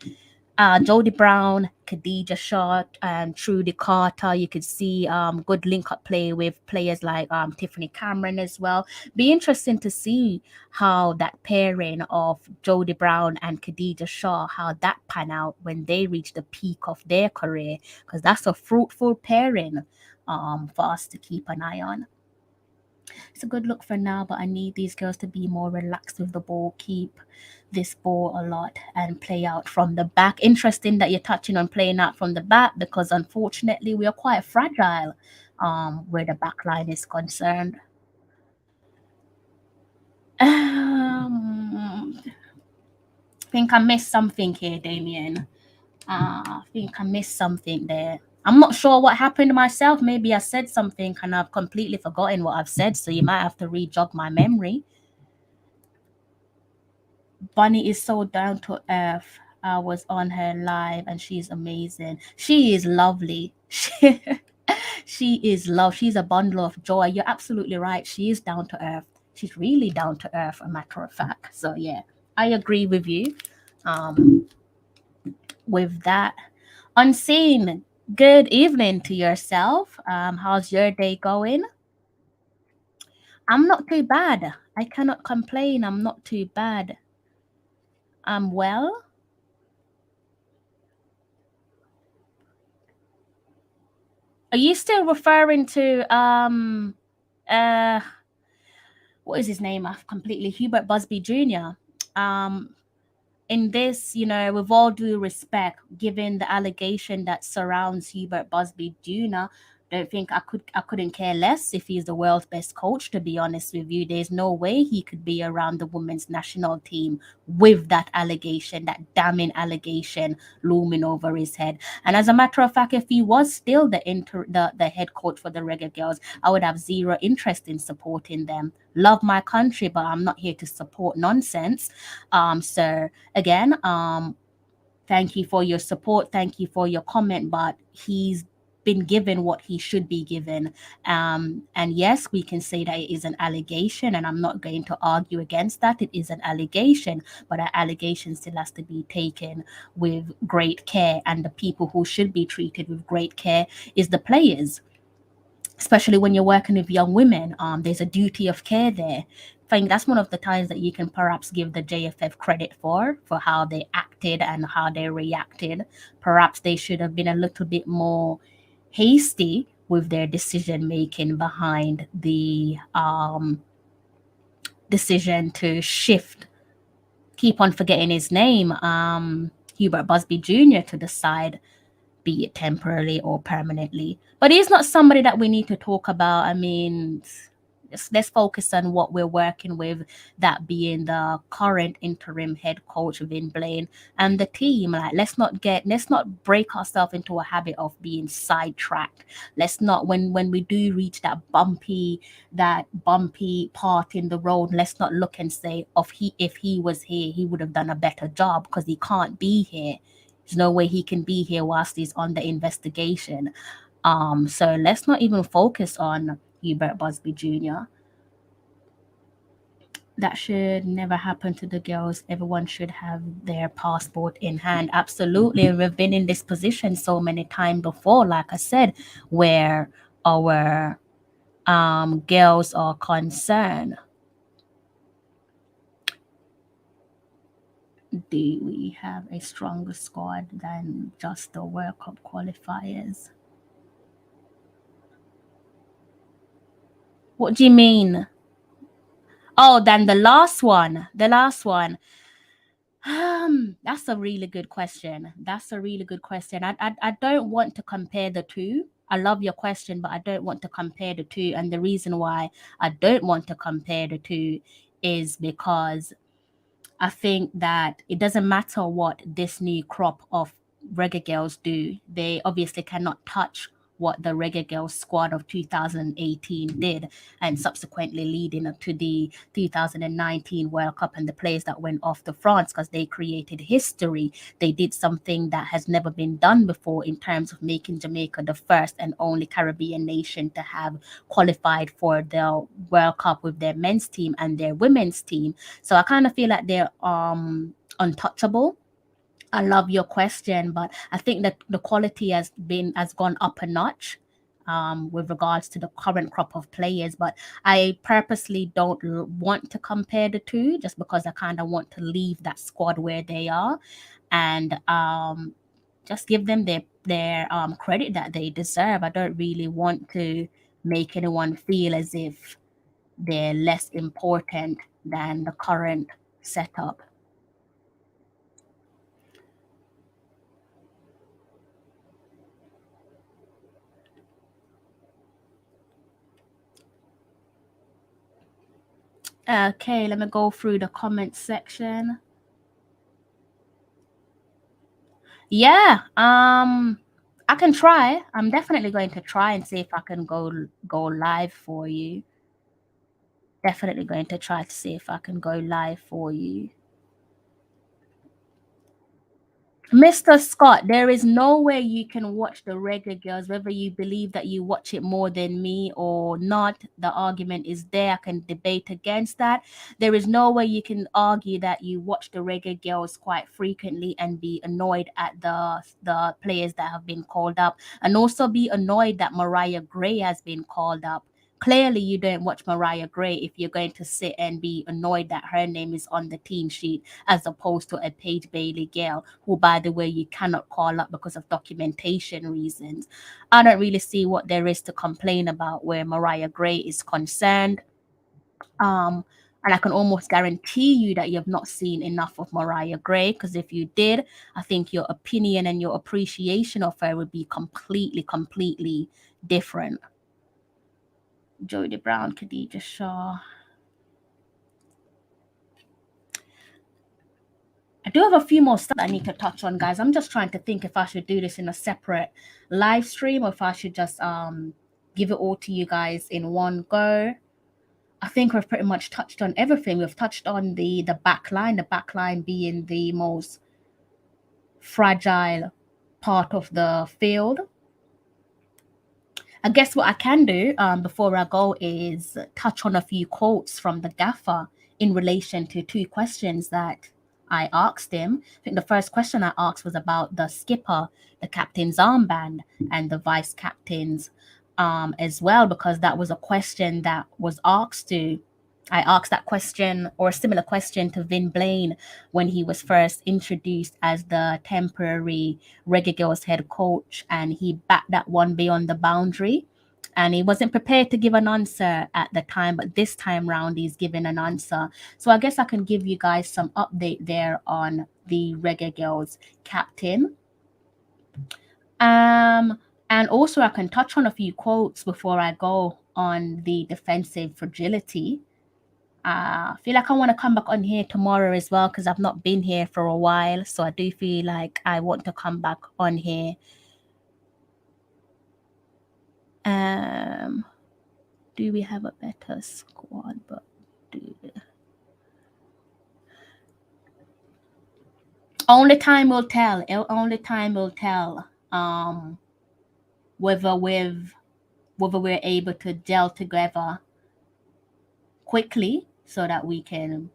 Jody Brown, Khadija Shaw, and Trudy Carter. You could see good link up play with players like Tiffany Cameron as well. Be interesting to see how that pairing of Jody Brown and Khadija Shaw, how that pan out when they reach the peak of their career, because that's a fruitful pairing for us to keep an eye on. It's a good look for now, but I need these girls to be more relaxed with the ball, keep this ball a lot, and play out from the back. Interesting that you're touching on playing out from the back, because unfortunately we are quite fragile where the back line is concerned. I think I missed something here, Damien. I think I missed something there. I'm not sure what happened myself. Maybe I said something and I've completely forgotten what I've said, so you might have to re-jog my memory. Bunny is so down to earth. I was on her live and she's amazing. She is lovely. She is love. She's a bundle of joy. You're absolutely right. She is down to earth. she's really down to earth, a matter of fact. So yeah, I agree with you. Um, with that, Unseen, good evening to yourself. How's your day going? I'm not too bad. I cannot complain. I'm not too bad. I'm well. Are you still referring to uh what is his name? I've completely Hubert Busby Jr. Um in this, with all due respect, given the allegation that surrounds Hubert Busby Jr., don't think I couldn't care less if he's the world's best coach, to be honest with you. There's no way he could be around the women's national team with that allegation, that damning allegation looming over his head. And as a matter of fact, if he was still the head coach for the Reggae Girlz, I would have zero interest in supporting them. Love my country, but I'm not here to support nonsense. So again, thank you for your support, thank you for your comment, but he's been given what he should be given. And yes, we can say that it is an allegation, and I'm not going to argue against that. It is an allegation, but an allegation still has to be taken with great care, and the people who should be treated with great care is the players, especially when you're working with young women. There's a duty of care there. I think that's one of the times that you can perhaps give the JFF credit for how they acted and how they reacted. Perhaps they should have been a little bit more hasty with their decision making behind the decision to shift, keep on forgetting his name, Hubert Busby Jr., to the side, be it temporarily or permanently. But he's not somebody that we need to talk about. I mean, let's focus on what we're working with, that being the current interim head coach, Vin Blaine, and the team. Like, let's not break ourselves into a habit of being sidetracked. Let's not, when we do reach that bumpy part in the road, let's not look and say, if he was here, he would have done a better job, because he can't be here. There's no way he can be here whilst he's on the investigation. So let's not even focus on Hubert Busby Jr. That should never happen to the girls. Everyone should have their passport in hand. Absolutely. We've been in this position so many times before, like I said, where our girls are concerned. Do we have a stronger squad than just the World Cup qualifiers? What do you mean? Oh, then the last one. The last one. That's a really good question. That's a really good question. I don't want to compare the two. I love your question, but I don't want to compare the two. And the reason why I don't want to compare the two is because I think that it doesn't matter what this new crop of Reggae Girls do. They obviously cannot touch what the Reggae Girls squad of 2018 did, and subsequently leading up to the 2019 World Cup and the players that went off to France, because they created history. They did something that has never been done before in terms of making Jamaica the first and only Caribbean nation to have qualified for the World Cup with their men's team and their women's team. So I kind of feel like they're untouchable. I love your question, but I think that the quality has gone up a notch with regards to the current crop of players. But I purposely don't want to compare the two, just because I kind of want to leave that squad where they are, and just give them their credit that they deserve. I don't really want to make anyone feel as if they're less important than the current setup. Okay, let me go through the comment section. Yeah, I can try. I'm definitely going to try and see if I can go live for you. Definitely going to try to see if I can go live for you. Mr. Scott, there is no way you can watch the Reggae Girls, whether you believe that you watch it more than me or not. The argument is there. I can debate against that. There is no way you can argue that you watch the Reggae Girls quite frequently and be annoyed at the players that have been called up, and also be annoyed that Mariah Gray has been called up. Clearly, you don't watch Mariah Gray if you're going to sit and be annoyed that her name is on the team sheet as opposed to a Paige Bailey girl, who, by the way, you cannot call up because of documentation reasons. I don't really see what there is to complain about where Mariah Gray is concerned. And I can almost guarantee you that you have not seen enough of Mariah Gray, because if you did, I think your opinion and your appreciation of her would be completely different. Jodie Brown, Khadija Shaw. I do have a few more stuff I need to touch on, guys. I'm just trying to think if I should do this in a separate live stream or if I should just give it all to you guys in one go. I think we've pretty much touched on everything. We've touched on the back line being the most fragile part of the field. I guess what I can do before I go is touch on a few quotes from the gaffer in relation to two questions that I asked him. I think the first question I asked was about the skipper, the captain's armband, and the vice captain's as well, because that was a question that was asked to. I asked that question or a similar question to Vin Blaine when he was first introduced as the temporary Reggae Girlz head coach, and he backed that one beyond the boundary. And he wasn't prepared to give an answer at the time, but this time round he's given an answer. So I guess I can give you guys some update there on the Reggae Girlz captain. And also I can touch on a few quotes before I go on the defensive fragility. I feel like I want to come back on here tomorrow as well, because I've not been here for a while. So I do feel like I want to come back on here. Do we have a better squad? But only time will tell. Only time will tell. Whether we're able to gel together quickly so that we can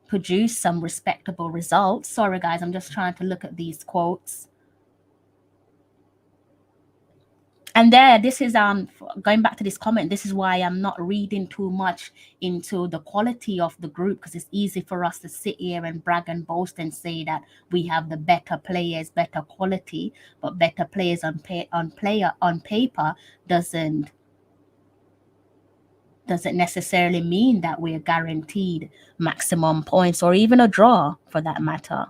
produce some respectable results. Sorry, guys, I'm just trying to look at these quotes. And there, this is going back to this comment, this is why I'm not reading too much into the quality of the group, because it's easy for us to sit here and brag and boast and say that we have the better players, better quality, but better players on paper doesn't necessarily mean that we're guaranteed maximum points or even a draw for that matter.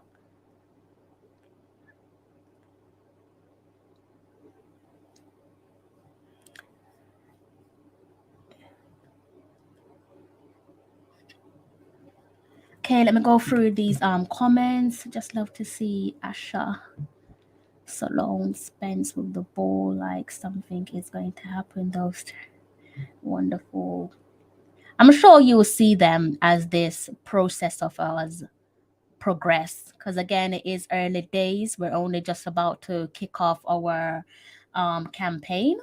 Okay, let me go through these comments. Just love to see Asha Salone Spence with the ball, like something is going to happen. Those wonderful. I'm sure you will see them as this process of ours progress, because again, it is early days. We're only just about to kick off our campaign.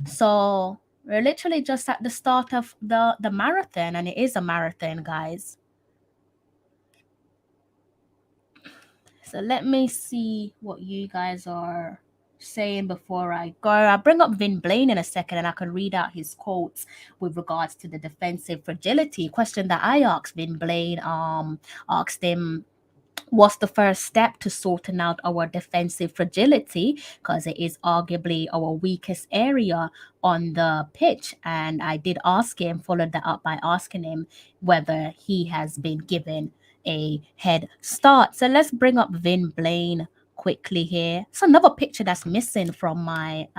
So we're literally just at the start of the marathon, and it is a marathon, guys. So let me see what you guys are saying before I go. I'll bring up Vin Blaine in a second and I can read out his quotes with regards to the defensive fragility question that I asked Vin Blaine. Asked him, what's the first step to sorting out our defensive fragility, because it is arguably our weakest area on the pitch. And I did ask him, followed that up by asking him whether he has been given a head start. So let's bring up Vin Blaine quickly here. It's another picture that's missing from my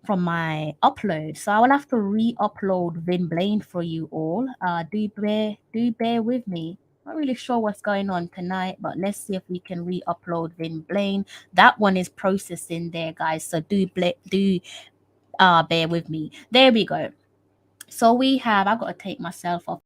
upload, so I will have to re-upload Vin Blaine for you all. Do bear with me. Not really sure what's going on tonight, but let's see if we can re-upload Vin Blaine. That one is processing there, guys, so do bear with me. There we go. So we have, I've got to take myself off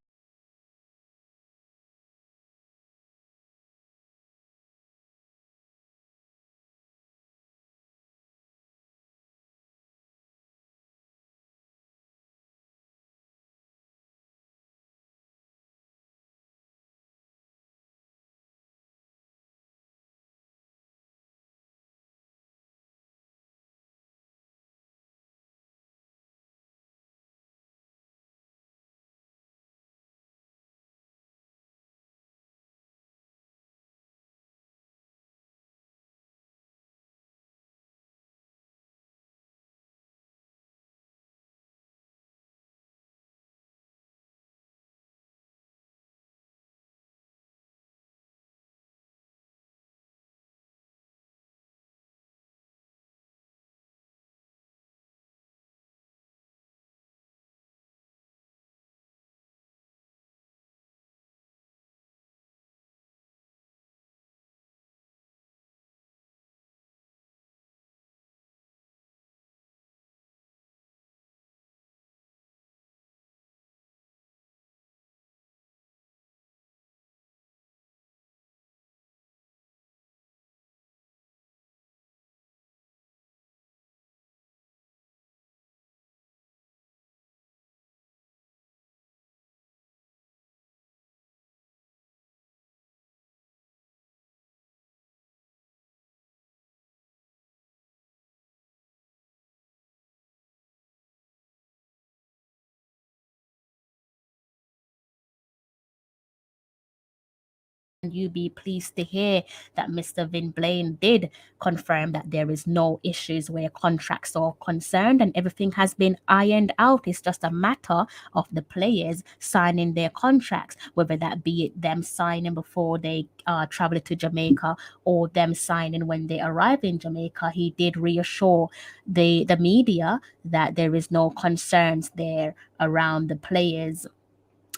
you be pleased to hear that Mr. Vin Blaine did confirm that there is no issues where contracts are concerned and everything has been ironed out. It's just a matter of the players signing their contracts, whether that be it them signing before they travel to Jamaica or them signing when they arrive in Jamaica. He did reassure the media that there is no concerns there around the players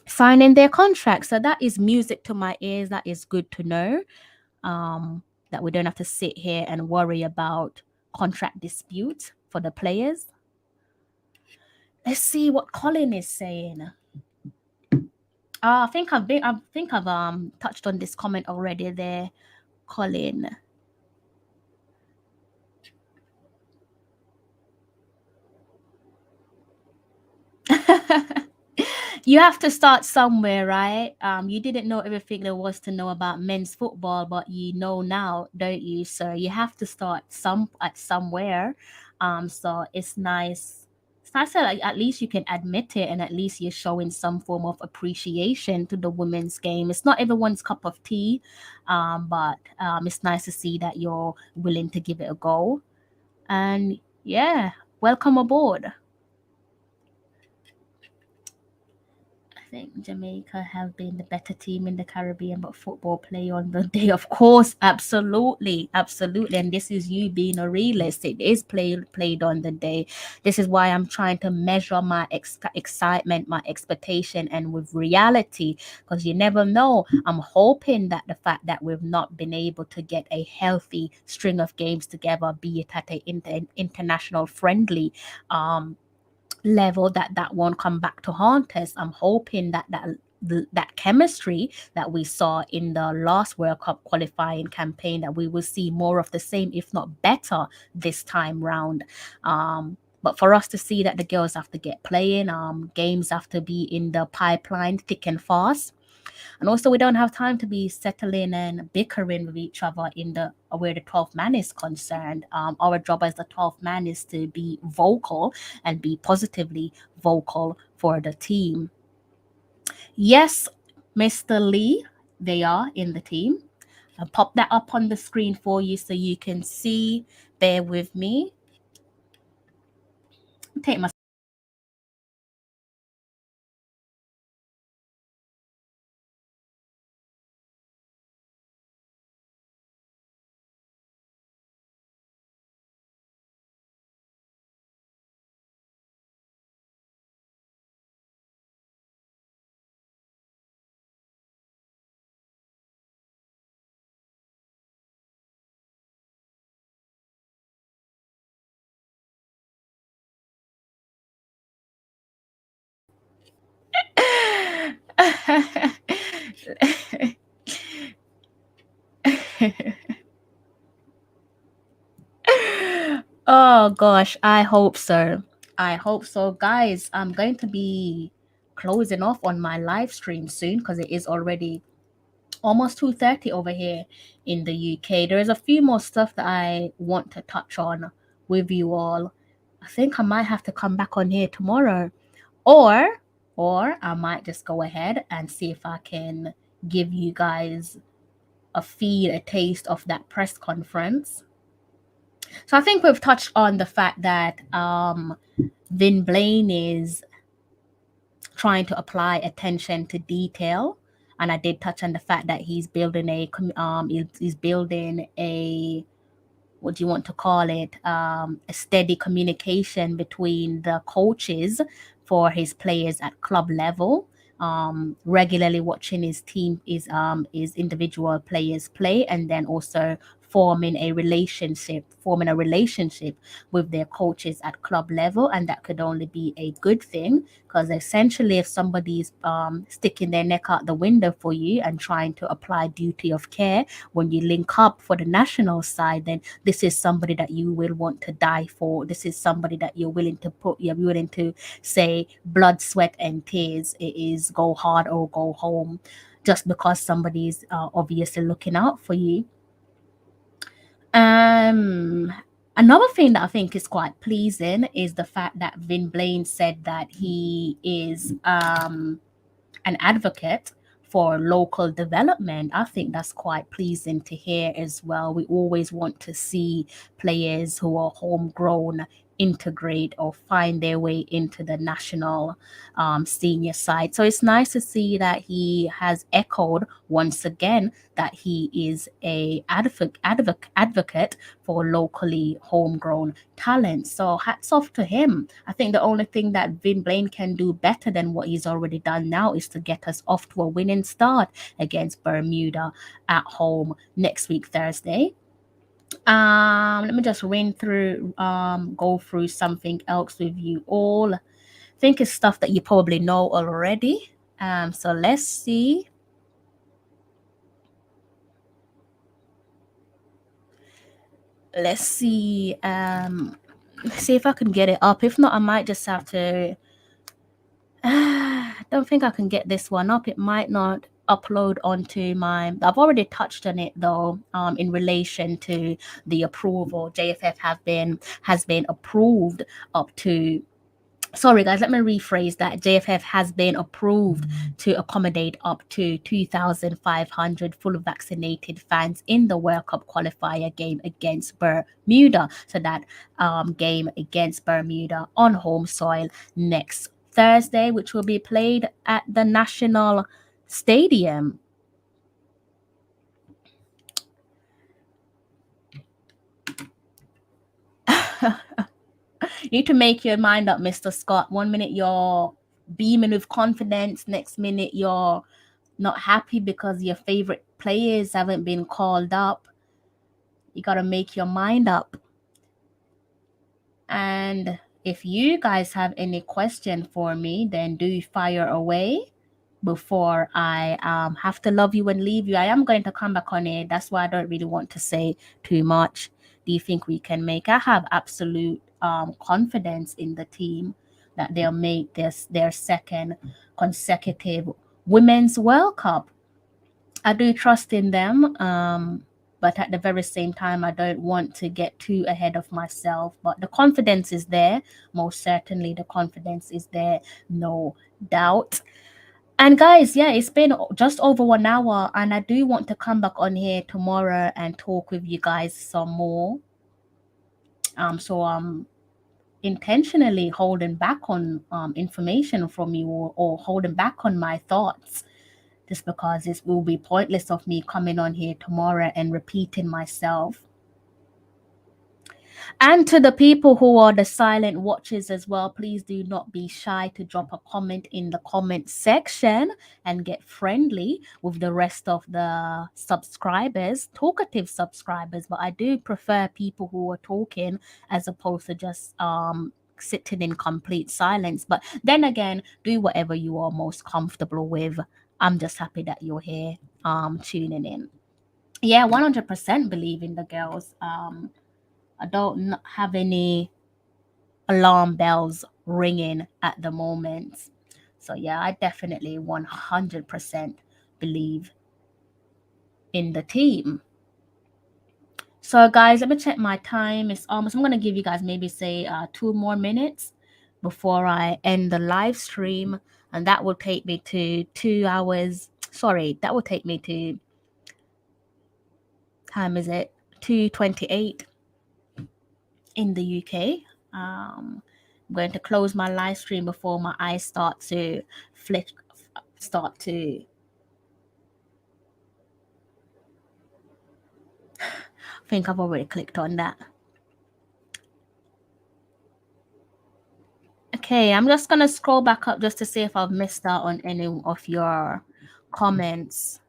signing their contracts. So that is music to my ears. That is good to know. That we don't have to sit here and worry about contract disputes for the players. Let's see what Colin is saying. I think I've touched on this comment already there, Colin. You have to start somewhere, right? You didn't know everything there was to know about men's football, but you know now, don't you? So you have to start somewhere. So it's nice. It's nice that like, at least you can admit it, and at least you're showing some form of appreciation to the women's game. It's not everyone's cup of tea, but it's nice to see that you're willing to give it a go. And yeah, welcome aboard. I think Jamaica have been the better team in the Caribbean, but football play on the day, of course, absolutely, absolutely. And this is you being a realist. It is played on the day. This is why I'm trying to measure my excitement, my expectation, and with reality, because you never know. I'm hoping that the fact that we've not been able to get a healthy string of games together, be it at an international friendly, level, that won't come back to haunt us. I'm hoping that chemistry that we saw in the last World Cup qualifying campaign, that we will see more of the same, if not better, this time round. But for us to see that the girls have to get playing, games have to be in the pipeline thick and fast. And also, we don't have time to be settling and bickering with each other in the where the 12th man is concerned. Our job as the 12th man is to be vocal and be positively vocal for the team. Yes, Mr. Lee, they are in the team. I'll pop that up on the screen for you so you can see. Bear with me. Take my Oh gosh, I hope so. I hope so, guys. I'm going to be closing off on my live stream soon because it is already almost 2:30 over here in the UK. There is a few more stuff that I want to touch on with you all. I think I might have to come back on here tomorrow, or I might just go ahead and see if I can give you guys a taste of that press conference. So I think we've touched on the fact that Vin Blaine is trying to apply attention to detail, and I did touch on the fact that he's building he's building a, what do you want to call it, a steady communication between the coaches for his players at club level, regularly watching his individual players play, and then also forming a relationship with their coaches at club level. And that could only be a good thing, because essentially if somebody's sticking their neck out the window for you and trying to apply duty of care when you link up for the national side, then this is somebody that you will want to die for. This is somebody that you're willing to say blood, sweat, and tears. It is go hard or go home, just because somebody's obviously looking out for you. Another thing that I think is quite pleasing is the fact that Vin Blaine said that he is an advocate for local development. I think that's quite pleasing to hear as well. We always want to see players who are homegrown integrate or find their way into the national senior side. So it's nice to see that he has echoed once again that he is a advocate for locally homegrown talent. So hats off to him. I think the only thing that Vin Blaine can do better than what he's already done now is to get us off to a winning start against Bermuda at home next week, Thursday. Let me just go through something else with you all. I think it's stuff that you probably know already. So let's see. Let's see. See if I can get it up. If not, I might just have to. I don't think I can get this one up. It might not upload onto my. I've already touched on it though. In relation to the approval, JFF has been approved up to. Sorry, guys, let me rephrase that. JFF has been approved to accommodate up to 2,500 fully vaccinated fans in the World Cup qualifier game against Bermuda. So that game against Bermuda on home soil next Thursday, which will be played at the National Stadium. You need to make your mind up, Mr. Scott. 1 minute you're beaming with confidence, next minute you're not happy because your favorite players haven't been called up. You got to make your mind up. And if you guys have any question for me, then do fire away before I have to love you and leave you. I am going to come back on it. That's why I don't really want to say too much. Do you think we can make? I have absolute confidence in the team that they'll make this their second consecutive Women's World Cup. I do trust in them, but at the very same time, I don't want to get too ahead of myself. But the confidence is there. Most certainly, the confidence is there, no doubt. And guys, yeah, it's been just over 1 hour, and I do want to come back on here tomorrow and talk with you guys some more. So I'm intentionally holding back on information from you or holding back on my thoughts, just because it will be pointless of me coming on here tomorrow and repeating myself. And to the people who are the silent watchers as well, please do not be shy to drop a comment in the comment section and get friendly with the rest of the subscribers, talkative subscribers. But I do prefer people who are talking as opposed to just sitting in complete silence. But then again, do whatever you are most comfortable with. I'm just happy that you're here tuning in. Yeah, 100% believe in the girls. I don't have any alarm bells ringing at the moment. So yeah, I definitely 100% believe in the team. So guys, let me check my time. It's almost, I'm going to give you guys maybe say 2 more minutes before I end the live stream. And that will take me to 2 hours. Sorry, that will take me to, time is it? 2:28 in the UK. I'm going to close my live stream before my eyes start to flick, start to I think I've already clicked on that. Okay, I'm just going to scroll back up just to see if I've missed out on any of your comments.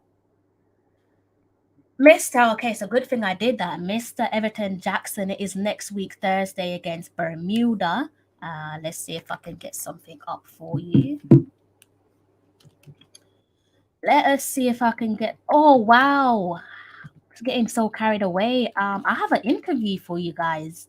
Mr. Okay, so good thing I did that. Mr. Everton Jackson is next week, Thursday, against Bermuda. Let's see if I can get something up for you. Let us see if I can get. Oh, wow. It's getting so carried away. I have an interview for you guys.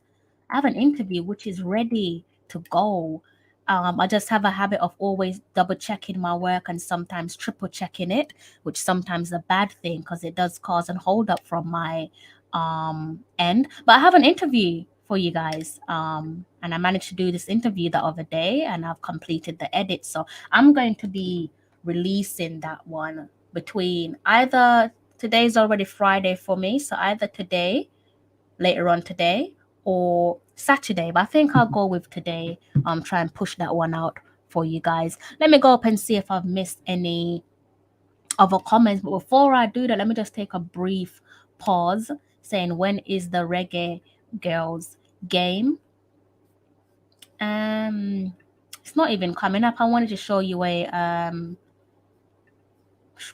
I have an interview which is ready to go. I just have a habit of always double checking my work and sometimes triple checking it, which sometimes is a bad thing because it does cause a hold up from my end. But I have an interview for you guys. And I managed to do this interview the other day and I've completed the edit. So I'm going to be releasing that one between either today's already Friday for me, so either today, later on today, or Saturday. But I think I'll go with today. Try and push that one out for you guys. Let me go up and see if I've missed any other comments. But before I do that, let me just take a brief pause saying, when is the Reggae Girlz game? It's not even coming up. I wanted to show you a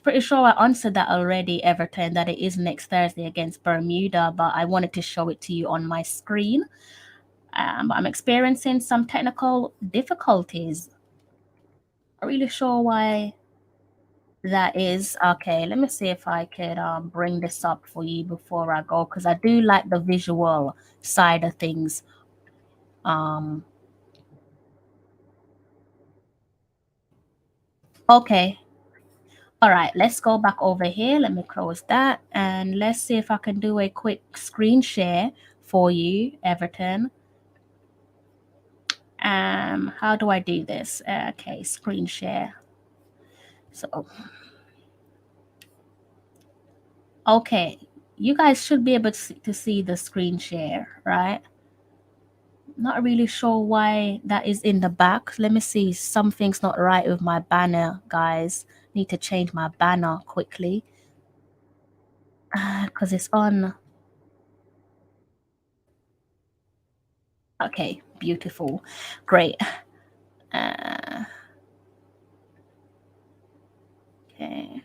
pretty sure I answered that already, Everton, that it is next Thursday against Bermuda, but I wanted to show it to you on my screen. But I'm experiencing some technical difficulties. Not really sure why that is. Okay, let me see if I could bring this up for you before I go, because I do like the visual side of things. Okay. All right, let's go back over here. Let me close that, and let's see if I can do a quick screen share for you, Everton. How do I do this? Okay, screen share. So, okay, you guys should be able to see the screen share, right? Not really sure why that is in the back. Let me see. Something's not right with my banner, guys. Need to change my banner quickly. Because it's on. Okay, beautiful. Great. Okay.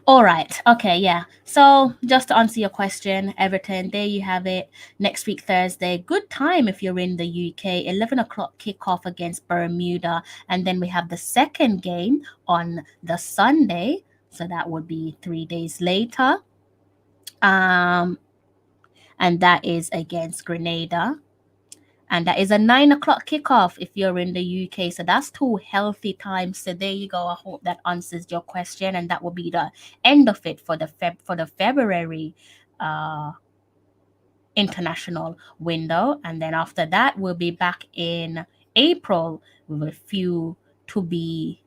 All right. Okay. Yeah. So just to answer your question, Everton, there you have it. Next week, Thursday. Good time if you're in the UK. 11 o'clock kickoff against Bermuda. And then we have the second game on the Sunday. So that would be 3 days later. And that is against Grenada. And that is a 9 o'clock kickoff if you're in the UK. So that's two healthy times. So there you go. I hope that answers your question, and that will be the end of it for the February international window. And then after that, we'll be back in April with a few to be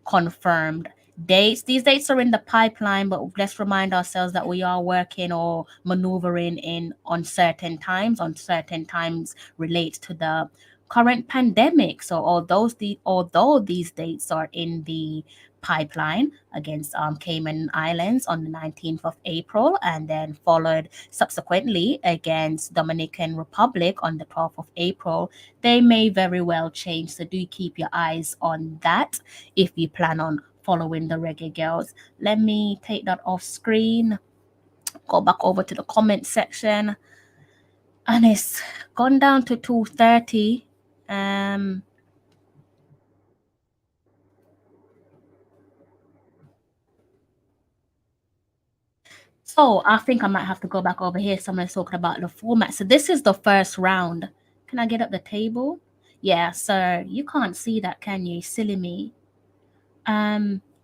confirmed dates. These dates are in the pipeline, but let's remind ourselves that we are working or maneuvering in uncertain times. Uncertain times relate to the current pandemic. So although these dates are in the pipeline against Cayman Islands on the 19th of April, and then followed subsequently against Dominican Republic on the 12th of April, they may very well change. So do keep your eyes on that if you plan on following the Reggae Girlz. Let me take that off screen, go back over to the comment section, and it's gone down to 2:30. So I think I might have to go back over here. Someone's talking about the format. So this is the first round. Can I get up the table? Yeah, so you can't see that, can you? Silly me.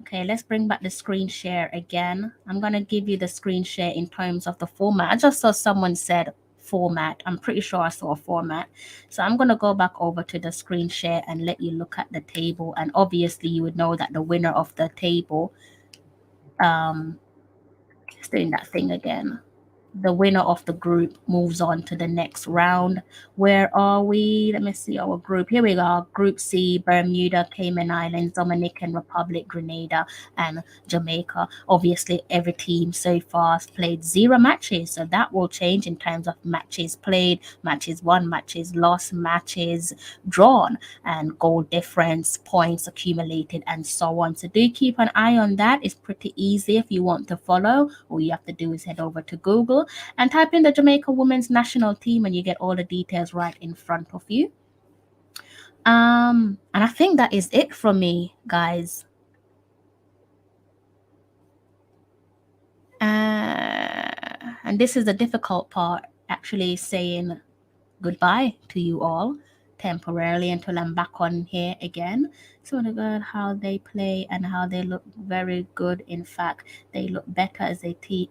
Okay, let's bring back the screen share again. I'm gonna give you the screen share in terms of the format. I just saw someone said format. I'm pretty sure I saw a format. So I'm gonna go back over to the screen share and let you look at the table. And obviously you would know that the winner of the table, it's doing that thing again. The winner of the group moves on to the next round. Where are we? Let me see our group. Here we go. Group C, Bermuda, Cayman Islands, Dominican Republic, Grenada, and Jamaica. Obviously, every team so far has played 0 matches. So that will change in terms of matches played, matches won, matches lost, matches drawn, and goal difference, points accumulated, and so on. So do keep an eye on that. It's pretty easy if you want to follow. All you have to do is head over to Google and type in the Jamaica women's national team, and you get all the details right in front of you. And I think that is it from me, guys. And this is the difficult part, actually saying goodbye to you all temporarily until I'm back on here again. So look at how they play and how they look very good. In fact, they look better as a team.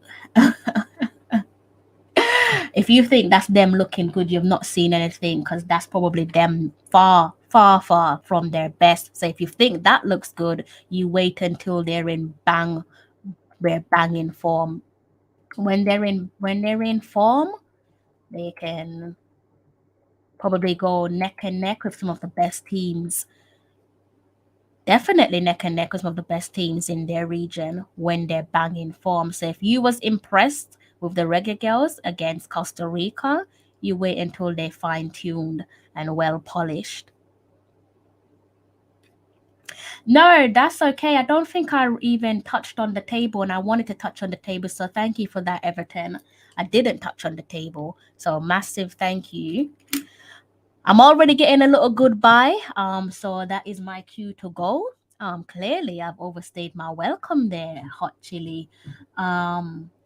If you think that's them looking good, you've not seen anything, because that's probably them far far from their best. So if you think that looks good, you wait until they're banging form. When they're in form, they can probably go neck and neck with some of the best teams. Definitely neck and neck with some of the best teams in their region when they're banging form. So if you was impressed with the Reggae Girlz against Costa Rica, you wait until they're fine tuned and well polished. No, that's okay. I don't think I even touched on the table, and I wanted to touch on the table. So thank you for that, Everton. I didn't touch on the table. So massive thank you. I'm already getting a little goodbye. So that is my cue to go. Clearly I've overstayed my welcome there, Hot Chili.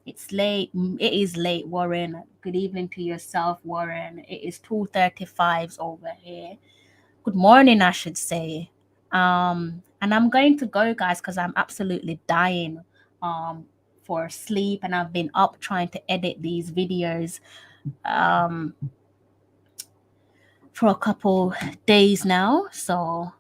It's late. It is late, Warren. Good evening to yourself, Warren. It is 2:35 over here. Good morning, I should say. And I'm going to go, guys, because I'm absolutely dying for sleep, and I've been up trying to edit these videos for a couple days now. So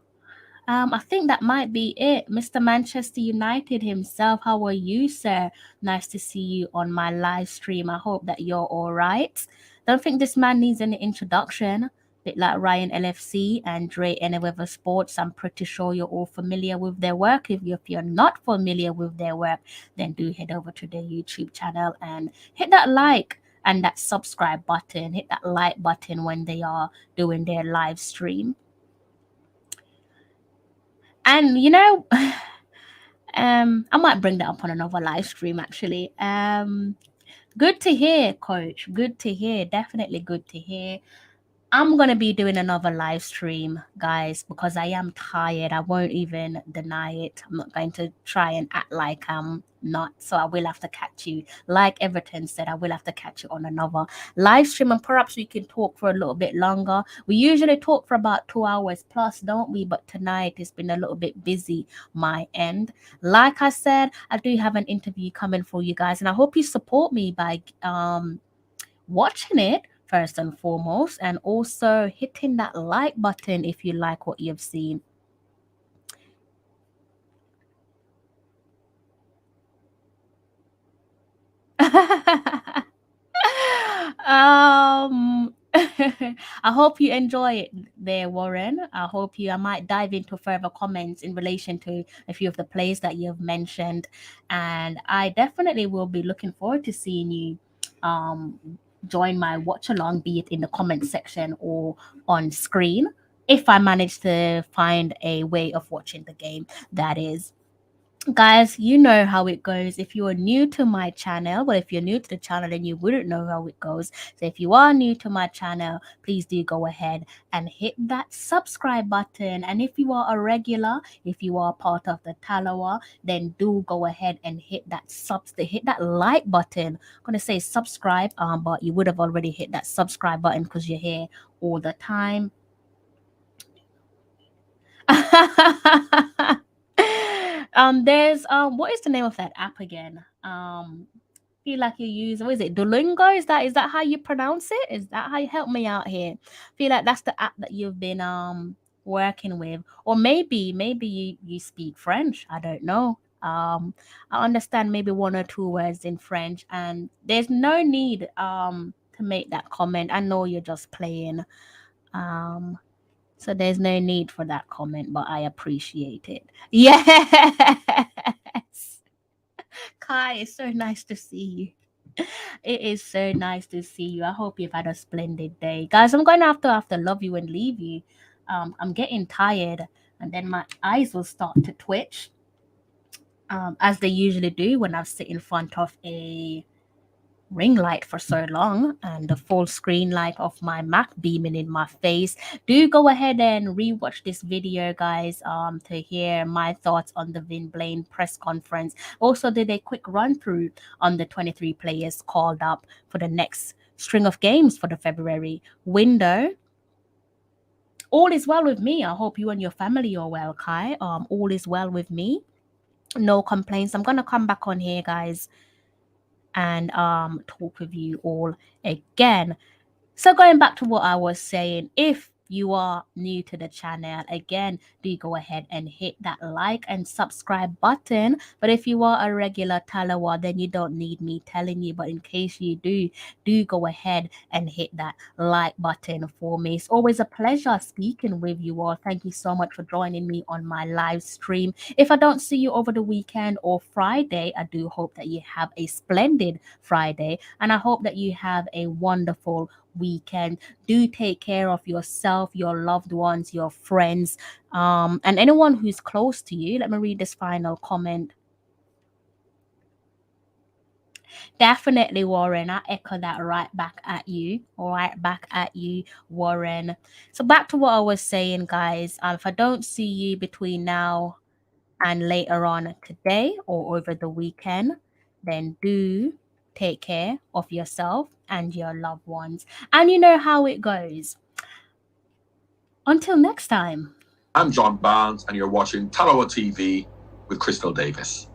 I think that might be it. Mr. Manchester United himself, how are you, sir? Nice to see you on my live stream. I hope that you're all right. Don't think this man needs any introduction. Bit like Ryan LFC and Dre Anyweather Sports. I'm pretty sure you're all familiar with their work. If you're not familiar with their work, then do head over to their YouTube channel and hit that like and that subscribe button. Hit that like button when they are doing their live stream. And I might bring that up on another live stream actually. Good to hear, coach. Good to hear. Definitely good to hear. I'm going to be doing another live stream, guys, because I am tired. I won't even deny it. I'm not going to try and act like I'm not. So I will have to catch you. Like Everton said, I will have to catch you on another live stream, and perhaps we can talk for a little bit longer. We usually talk for about 2 hours plus, don't we? But tonight it's been a little bit busy, my end. Like I said, I do have an interview coming for you guys, and I hope you support me by watching it first and foremost, and also hitting that like button if you like what you've seen. I hope you enjoy it there, Warren. I might dive into further comments in relation to a few of the plays that you've mentioned, and I definitely will be looking forward to seeing you join my watch along, be it in the comment section or on screen, if I manage to find a way of watching the game, that is. Guys, you know how it goes. If you are new to my channel, well, if you're new to the channel, then you wouldn't know how it goes. So if you are new to my channel, please do go ahead and hit that subscribe button. And if you are a regular, if you are part of the Tallawah, then do go ahead and hit that like button. I'm gonna say subscribe, but you would have already hit that subscribe button because you're here all the time. There's what is the name of that app again? Feel like you use, what is it, Duolingo? Is that how you pronounce it? Is that how you help me out here? Feel like that's the app that you've been working with, or maybe you speak French. I don't know. I understand maybe one or two words in French, and there's no need to make that comment. I know you're just playing. So there's no need for that comment, but I appreciate it. Yes. Kai, it's so nice to see you. It is so nice to see you. I hope you've had a splendid day. Guys, I'm going to have to love you and leave you. I'm getting tired, and then my eyes will start to twitch, as they usually do when I sit in front of a ring light for so long and the full screen light of my Mac beaming in my face. Do go ahead and rewatch this video, guys, to hear my thoughts on the Vin Blaine press conference. Also did a quick run through on the 23 players called up for the next string of games for the February window. All is well with me. I hope you and your family are well, Kai. All is well with me. No complaints. I'm gonna come back on here, guys, and talk with you all again. So going back to what I was saying, if you are new to the channel, again, do go ahead and hit that like and subscribe button. But if you are a regular Tallawah, then you don't need me telling you. But in case you do go ahead and hit that like button for me. It's always a pleasure speaking with you all. Thank you so much for joining me on my live stream. If I don't see you over the weekend or Friday, I do hope that you have a splendid Friday, and I hope that you have a wonderful weekend. Do take care of yourself, your loved ones, your friends, and anyone who's close to you. Let me read this final comment. Definitely, Warren. I echo that right back at you. Right back at you, Warren. So back to what I was saying, guys. If I don't see you between now and later on today or over the weekend, then do take care of yourself and your loved ones. And you know how it goes. Until next time. I'm John Barnes, and you're watching Tallawah TV with Crystal Davis.